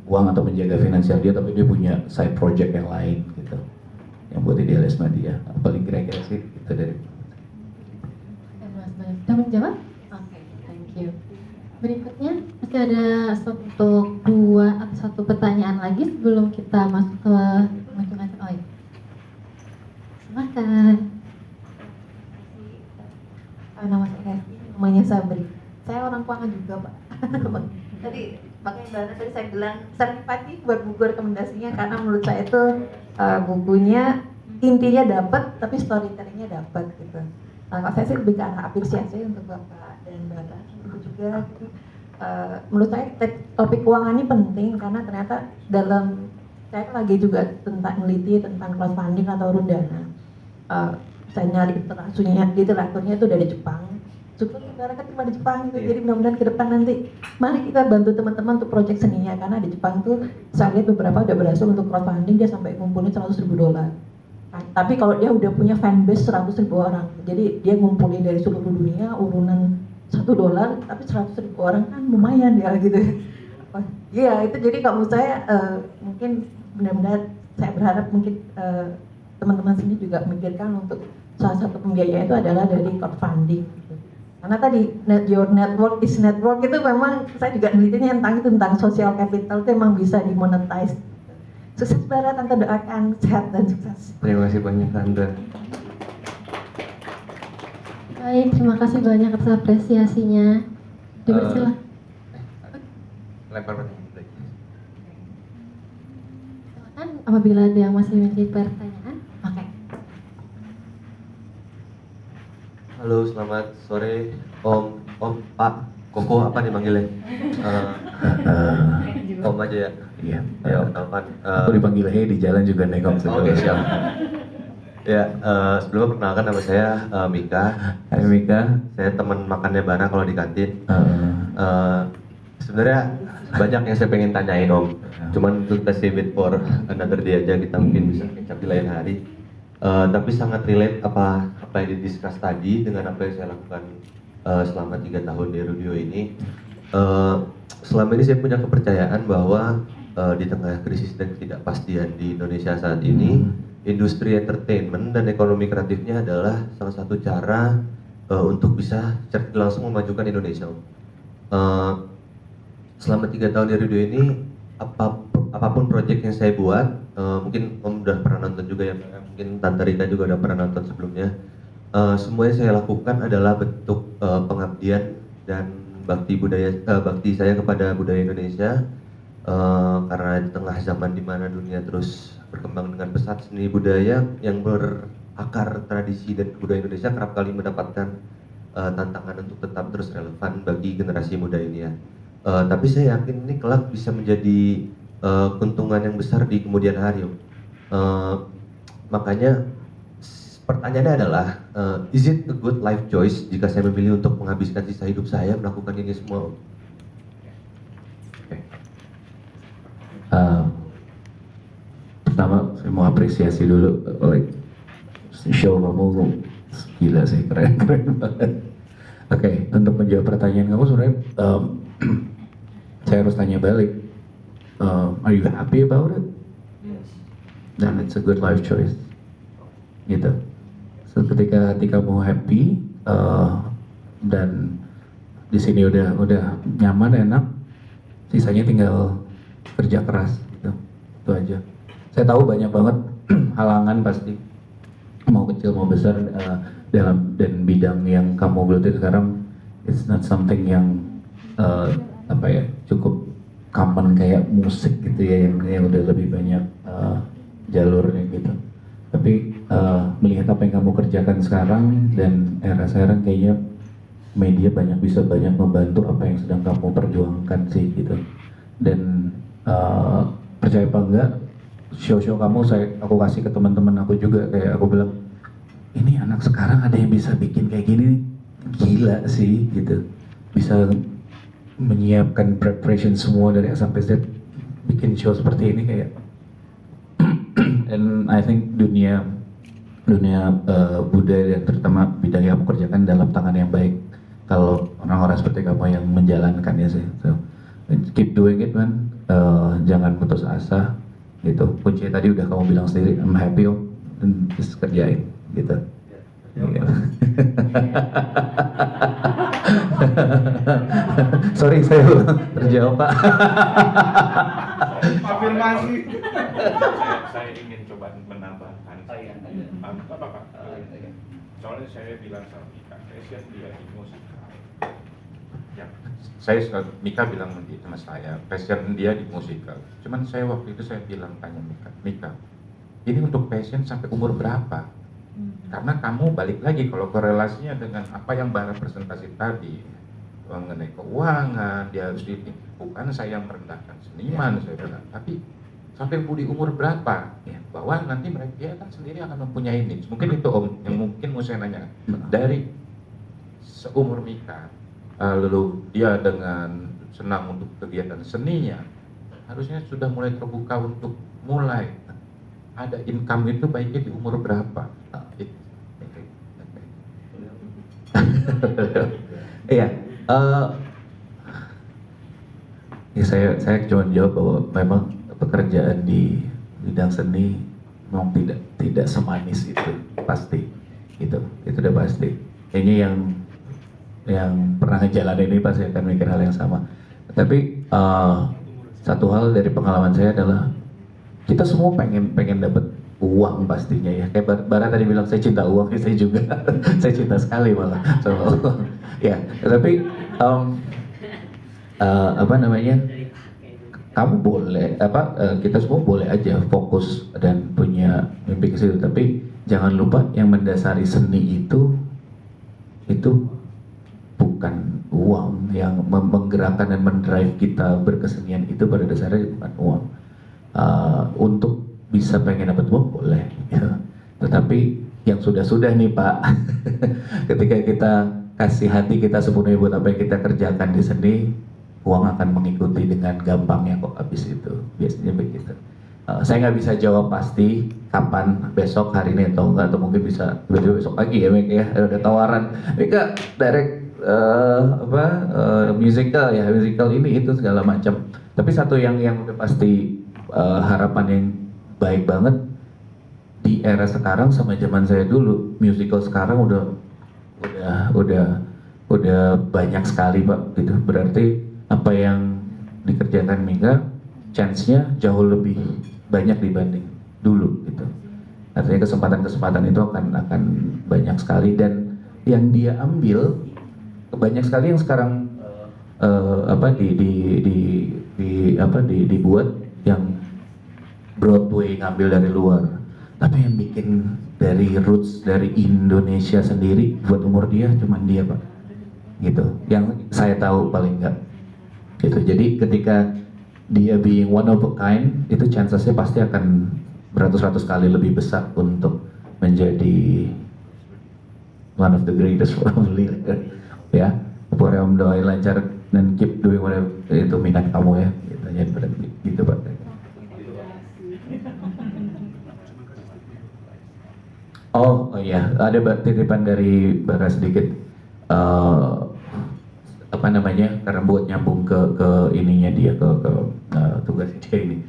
uang atau menjaga finansial dia, tapi dia punya side project yang lain gitu yang buat idealisme dia. Paling kira-kira sih itu dari Sudah menjawab? Oke, thank you. Berikutnya masih ada untuk 2 atau 1 pertanyaan lagi sebelum kita masuk ke pengunjungan. Oh iya. Silakan. Nama saya Hesti, namanya Sabri. Saya orang keuangan juga, Pak. Tadi makanya tadi saya bilang sertifikasi buat buku rekomendasinya karena menurut saya itu bukunya intinya dapat tapi storytellingnya dapat gitu. Kalau saya sih lebih ke arah apresiasi untuk Bapak dan Mbak Ibu juga gitu. Menurut saya topik keuangan ini penting karena ternyata dalam saya lagi juga tentang meneliti tentang crowdfunding atau rundana. Saya nyari literaturnya itu dari Jepang. Syukur saudara kan cuma di Jepang gitu. Jadi mudah-mudahan ke depan nanti mari kita bantu teman-teman untuk proyek seninya karena di Jepang tuh saya lihat beberapa udah berhasil untuk crowdfunding dia sampai ngumpulin $100.000. Tapi kalau dia udah punya fanbase 100.000 orang, jadi dia ngumpulin dari seluruh dunia urunan $1, tapi 100.000 orang kan lumayan ya gitu. Iya itu jadi kalau menurut saya mungkin benar-benar saya berharap mungkin teman-teman sini juga memikirkan untuk salah satu pembiayaan itu adalah dari crowdfunding. Gitu. Karena tadi your network is network itu memang saya juga nelitinya tentang social capital itu memang bisa dimonetize. Sukses Bara, Tante doakan sehat dan sukses. Terima kasih banyak Tante. Baik, terima kasih banyak atas apresiasinya. Dipersilakan. Lempar pertanyaan. Silakan apabila ada yang masih memiliki pertanyaan. Oke. Halo, selamat sore Om, Pak, Koko apa nih manggilnya? Om aja ya? Iya. Ya, Om Taufan. Aku dipanggil Hei di jalan juga nengok. Oke, siap. Ya, sebelumnya perkenalkan nama saya Mika. Hai Mika. Saya teman makannya Bara kalau di kantin. Sebenarnya banyak yang saya pengen tanyain Om. Cuman itu save it for another day aja, kita mungkin bisa kecap di lain hari. Tapi sangat relate apa yang didiskus tadi dengan apa yang saya lakukan selama 3 tahun di Rudio ini. Selama ini saya punya kepercayaan bahwa di tengah krisis dan ketidakpastian di Indonesia saat ini, industri entertainment dan ekonomi kreatifnya adalah salah satu cara untuk bisa langsung memajukan Indonesia. Selama 3 tahun di Ridho ini, apapun proyek yang saya buat, mungkin Om udah pernah nonton juga ya, mungkin Tante Rika juga udah pernah nonton sebelumnya. Semuanya saya lakukan adalah bentuk pengabdian dan bakti saya kepada budaya Indonesia. Karena di tengah zaman di mana dunia terus berkembang dengan pesat, seni budaya yang berakar tradisi dan budaya Indonesia kerap kali mendapatkan tantangan untuk tetap terus relevan bagi generasi muda ini ya. Tapi saya yakin ini kelak bisa menjadi keuntungan yang besar di kemudian hari. Makanya pertanyaannya adalah, is it a good life choice jika saya memilih untuk menghabiskan sisa hidup saya melakukan ini semua? Pertama saya mau apresiasi dulu, like show kamu gila sih, keren banget. Oke, untuk menjawab pertanyaan kamu sebenarnya saya harus tanya balik, are you happy about it? Then it's a good life choice, gitu. So ketika hati kamu happy dan di sini udah nyaman, enak, sisanya tinggal kerja keras, gitu. Itu aja. Saya tahu banyak banget halangan pasti, mau kecil mau besar, dalam dan bidang yang kamu geluti sekarang, it's not something yang cukup common kayak musik gitu ya, yang udah lebih banyak jalurnya gitu. Tapi melihat apa yang kamu kerjakan sekarang dan era sekarang, kayaknya media bisa banyak membantu apa yang sedang kamu perjuangkan sih gitu. Dan percaya apa enggak, show kamu aku kasih ke teman-teman aku juga, kayak aku bilang, ini anak sekarang ada yang bisa bikin kayak gini, gila sih gitu. Bisa menyiapkan preparation semua dari A sampai Z, bikin show seperti ini kayak and I think dunia budaya dan terutama bidang yang kamu kerjakan dalam tangan yang baik kalau orang-orang seperti kamu yang menjalankannya sih. So keep doing it man, jangan putus asa gitu. Kuncinya tadi udah kamu bilang sendiri, I'm happy om, dan just kerjain gitu. Sorry saya terjawab Pak. Afirmasi. Saya ingin coba menambahkan. Apa Pak? Soalnya saya bilang sama Mika, passion dia di musikal. Ya, Mika bilang sama saya, passion dia di musikal. Cuman saya waktu itu saya tanya Mika, ini untuk passion sampai umur berapa? Karena kamu balik lagi kalau korelasinya dengan apa yang Bara presentasi tadi mengenai keuangan, dia harus bukan saya merendahkan seniman, saya bilang, tapi sampai di umur berapa ya, bahwa nanti mereka dia kan sendiri akan mempunyai niche. Mungkin itu om yang mungkin mau saya nanya, dari seumur Mika lalu dia dengan senang untuk kegiatan seninya, harusnya sudah mulai terbuka untuk mulai ada income itu baiknya di umur berapa? Iya, ya saya cuma jawab bahwa memang pekerjaan di bidang seni memang tidak semanis itu, pasti itu udah pasti. Kayaknya yang pernah ngejalanin ini pasti akan mikir hal yang sama. Tapi satu hal dari pengalaman saya adalah kita semua pengen dapat uang pastinya ya. Kayak Bara tadi bilang saya cinta uang, saya juga saya cinta sekali malah. So, ya, tapi kamu boleh kita semua boleh aja fokus dan punya mimpi ke situ, tapi jangan lupa yang mendasari seni itu bukan uang. Yang menggerakkan dan mendrive kita berkesenian itu pada dasarnya bukan uang. Untuk bisa pengen dapat uang boleh ya. Tetapi yang sudah nih Pak ketika kita kasih hati kita sepenuhnya buat apa yang kita kerjakan di seni, uang akan mengikuti dengan gampangnya kok habis itu, biasanya begitu. Saya nggak bisa jawab pasti kapan, besok, hari ini atau enggak, atau mungkin bisa tiba-tiba besok pagi ya Mika ya, ada tawaran Mika direct musical ini itu segala macam. Tapi satu yang udah pasti, harapan yang baik banget di era sekarang sama zaman saya dulu, musical sekarang udah udah banyak sekali Pak gitu. Berarti apa yang dikerjakan Mika chance-nya jauh lebih banyak dibanding dulu gitu. Artinya kesempatan-kesempatan itu akan banyak sekali, dan yang dia ambil banyak sekali yang sekarang dibuat yang Broadway ngambil dari luar, tapi yang bikin dari roots dari Indonesia sendiri buat umur dia cuman dia Pak gitu, yang saya tahu paling enggak gitu. Jadi ketika dia being one of a kind, itu chances-nya pasti akan beratus-ratus kali lebih besar untuk menjadi one of the greatest probably ya. Pokoknya Om doain lancar dan keep doing whatever itu minat kamu ya gitu, jangan berhenti gitu Pak. Oh iya, ada titipan dari Bara sedikit, apa namanya, karena buat nyambung ke ininya dia, ke tugas dia ini.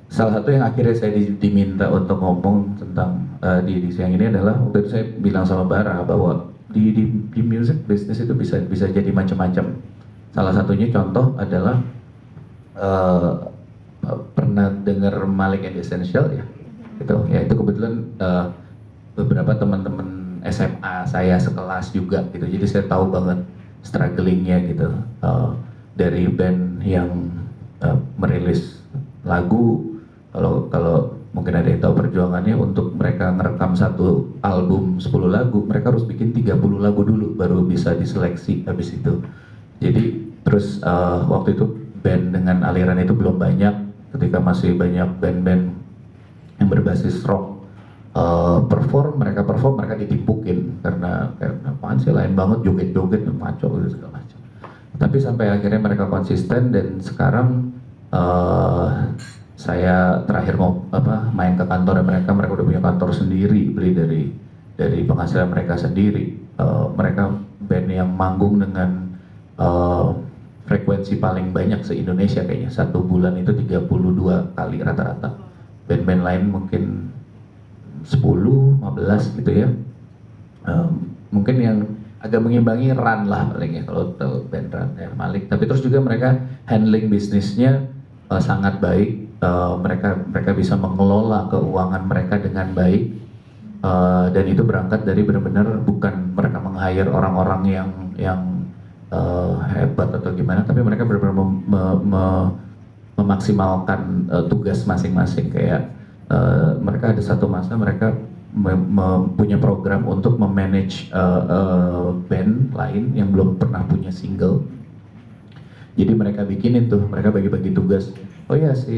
Salah satu yang akhirnya saya diminta untuk ngomong tentang di siang ini adalah, waktu itu saya bilang sama Bara bahwa di music business itu bisa jadi macam-macam. Salah satunya contoh adalah pernah dengar Malik and Essential ya? Gitu. Ya itu kebetulan beberapa teman-teman SMA saya sekelas juga gitu, jadi saya tahu banget strugglingnya gitu, dari band yang merilis lagu, kalau mungkin ada yang tahu perjuangannya untuk mereka ngerekam satu album 10 lagu, mereka harus bikin 30 lagu dulu baru bisa diseleksi habis itu. Jadi terus waktu itu band dengan aliran itu belum banyak, ketika masih banyak band-band yang berbasis rock mereka ditipukin karena kayak apaan sih, lain banget, joget-joget maco gitu segala macam. Tapi sampai akhirnya mereka konsisten, dan sekarang saya terakhir main ke kantor mereka udah punya kantor sendiri, beli dari penghasilan mereka sendiri. Mereka band yang manggung dengan frekuensi paling banyak se-Indonesia kayaknya, satu bulan itu 32 kali rata-rata. Band-band lain mungkin 10, 15 gitu ya. Mungkin yang agak mengimbangi Run lah paling ya, kalau tahu band Run ya, Malik. Tapi terus juga mereka handling bisnisnya sangat baik. Mereka bisa mengelola keuangan mereka dengan baik. Dan itu berangkat dari benar-benar bukan mereka meng-hire orang-orang yang hebat atau gimana, tapi mereka benar-benar memaksimalkan tugas masing-masing. Kayak mereka ada satu masa mereka punya program untuk memanage band lain yang belum pernah punya single. Jadi mereka bikinin tuh, mereka bagi-bagi tugas. Oh ya, si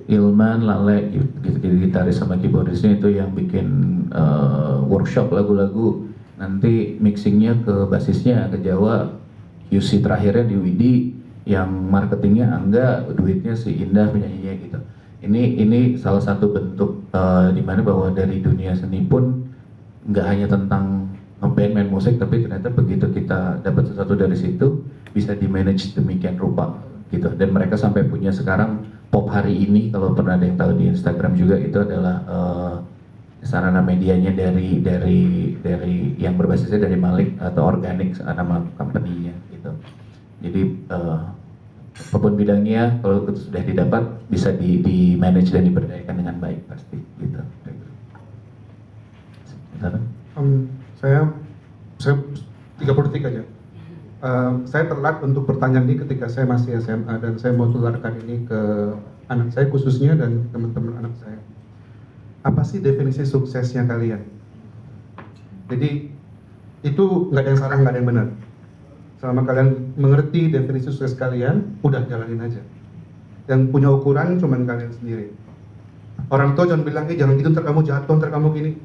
Ilman, Lale, gitaris sama keyboardisnya itu yang bikin workshop lagu-lagu. Nanti mixingnya ke basisnya ke Jawa, QC terakhirnya di Widi, yang marketingnya Angga, duitnya si Indah, penyanyinya gitu. Ini salah satu bentuk dimana bahwa dari dunia seni pun nggak hanya tentang ngeband main musik, tapi ternyata begitu kita dapat sesuatu dari situ bisa di manage demikian rupa gitu. Dan mereka sampai punya sekarang Pop Hari Ini, kalau pernah ada yang tahu di Instagram juga, itu adalah sarana medianya dari yang berbasisnya dari Malik atau Organic nama company-nya gitu. Jadi apapun bidangnya, kalau itu sudah didapat bisa di manage dan diberdayakan dengan baik pasti gitu. Saya 30 detik aja. Saya telat untuk pertanyaan ini ketika saya masih SMA, dan saya mau tularkan ini ke anak saya khususnya dan teman-teman anak saya. Apa sih definisi suksesnya kalian? Jadi itu nggak ada yang salah, nggak ada yang benar. Selama kalian mengerti definisi sukses kalian, udah jalanin aja. Yang punya ukuran cuman kalian sendiri. Orang tua jangan bilang, jangan gitu, ntar kamu jatuh, ntar kamu gini.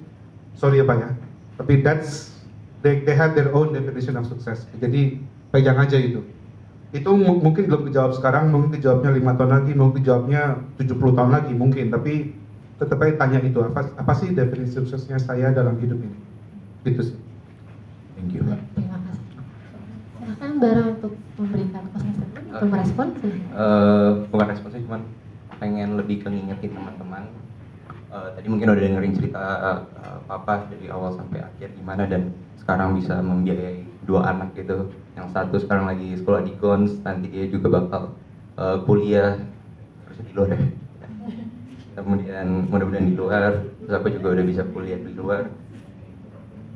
Sorry ya Pak ya, tapi they have their own definition of success. Jadi pegang aja itu. Itu mungkin belum dijawab sekarang, mungkin dijawabnya 5 tahun lagi, mungkin dijawabnya 70 tahun lagi mungkin, tapi tetap aja tanya itu, apa sih definisi suksesnya saya dalam hidup ini. Gitu sih. Thank you. Terima kasih. Silakan Bara untuk memberikan statement atau merespon. Bukan responsnya, cuman pengen lebih ngingetin teman-teman tadi mungkin udah dengerin cerita Papa dari awal sampai akhir gimana dan sekarang bisa membiayai 2 anak gitu. Yang satu sekarang lagi sekolah di Gons, nanti dia juga bakal kuliah terus di luar ya. Kemudian mudah-mudahan di luar, terus aku juga udah bisa kuliah di luar.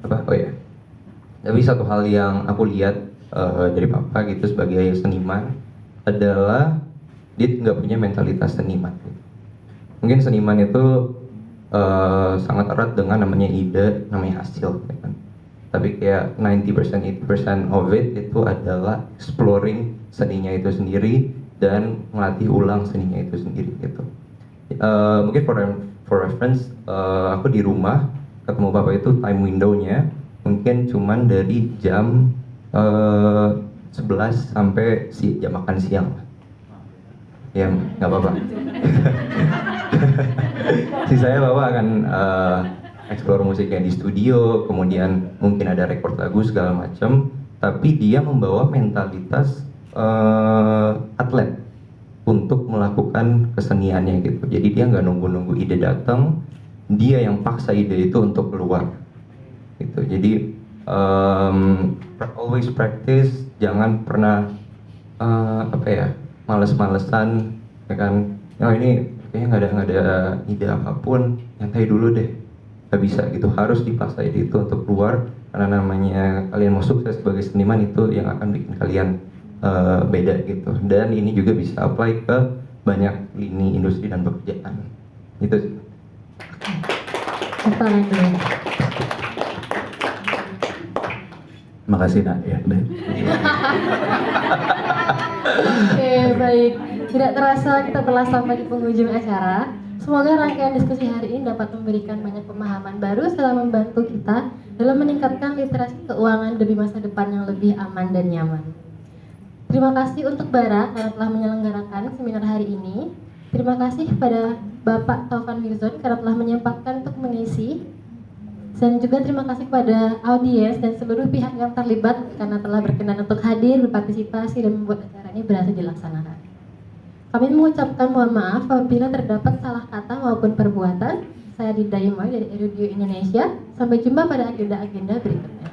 Oh ya. Tapi satu hal yang aku lihat dari Papa gitu sebagai seniman adalah dia nggak punya mentalitas seniman. Mungkin seniman itu sangat erat dengan namanya ide, namanya hasil, ya kan? Tapi kayak 90%, 80% of it itu adalah exploring seninya itu sendiri dan melatih ulang seninya itu sendiri gitu. Mungkin for reference, aku di rumah ketemu Papa itu time window-nya mungkin cuman dari jam 11 sampai jam makan siang. Ya, nggak apa-apa. Sisanya Bapak akan explore musiknya di studio, kemudian mungkin ada record lagu segala macam, tapi dia membawa mentalitas atlet untuk melakukan keseniannya gitu. Jadi dia nggak nunggu-nunggu ide datang, dia yang paksa ide itu untuk keluar gitu. Jadi always practice, jangan pernah males-malesan, ya kan? Ini kayaknya nggak ada ide apapun, nyantai dulu deh. Nggak bisa gitu, harus dipaksa ide itu untuk keluar, karena namanya kalian mau sukses sebagai seniman itu yang akan bikin kalian beda gitu. Dan ini juga bisa apply ke banyak lini industri dan pekerjaan. Itu sih. Makasih Nak ya. Oke, baik. Tidak terasa kita telah sampai di penghujung acara. Semoga rangkaian diskusi hari ini dapat memberikan banyak pemahaman baru serta membantu kita dalam meningkatkan literasi keuangan demi masa depan yang lebih aman dan nyaman. Terima kasih untuk Bara karena telah menyelenggarakan seminar hari ini. Terima kasih kepada Bapak Taufan Mirzon karena telah menyempatkan untuk mengisi. Dan juga terima kasih kepada audiens dan seluruh pihak yang terlibat karena telah berkenan untuk hadir, berpartisipasi, dan membuat acara ini berhasil dilaksanakan. Kami mengucapkan mohon maaf apabila terdapat salah kata maupun perbuatan. Saya Dinda Imoy dari Erudio Indonesia. Sampai jumpa pada agenda-agenda berikutnya.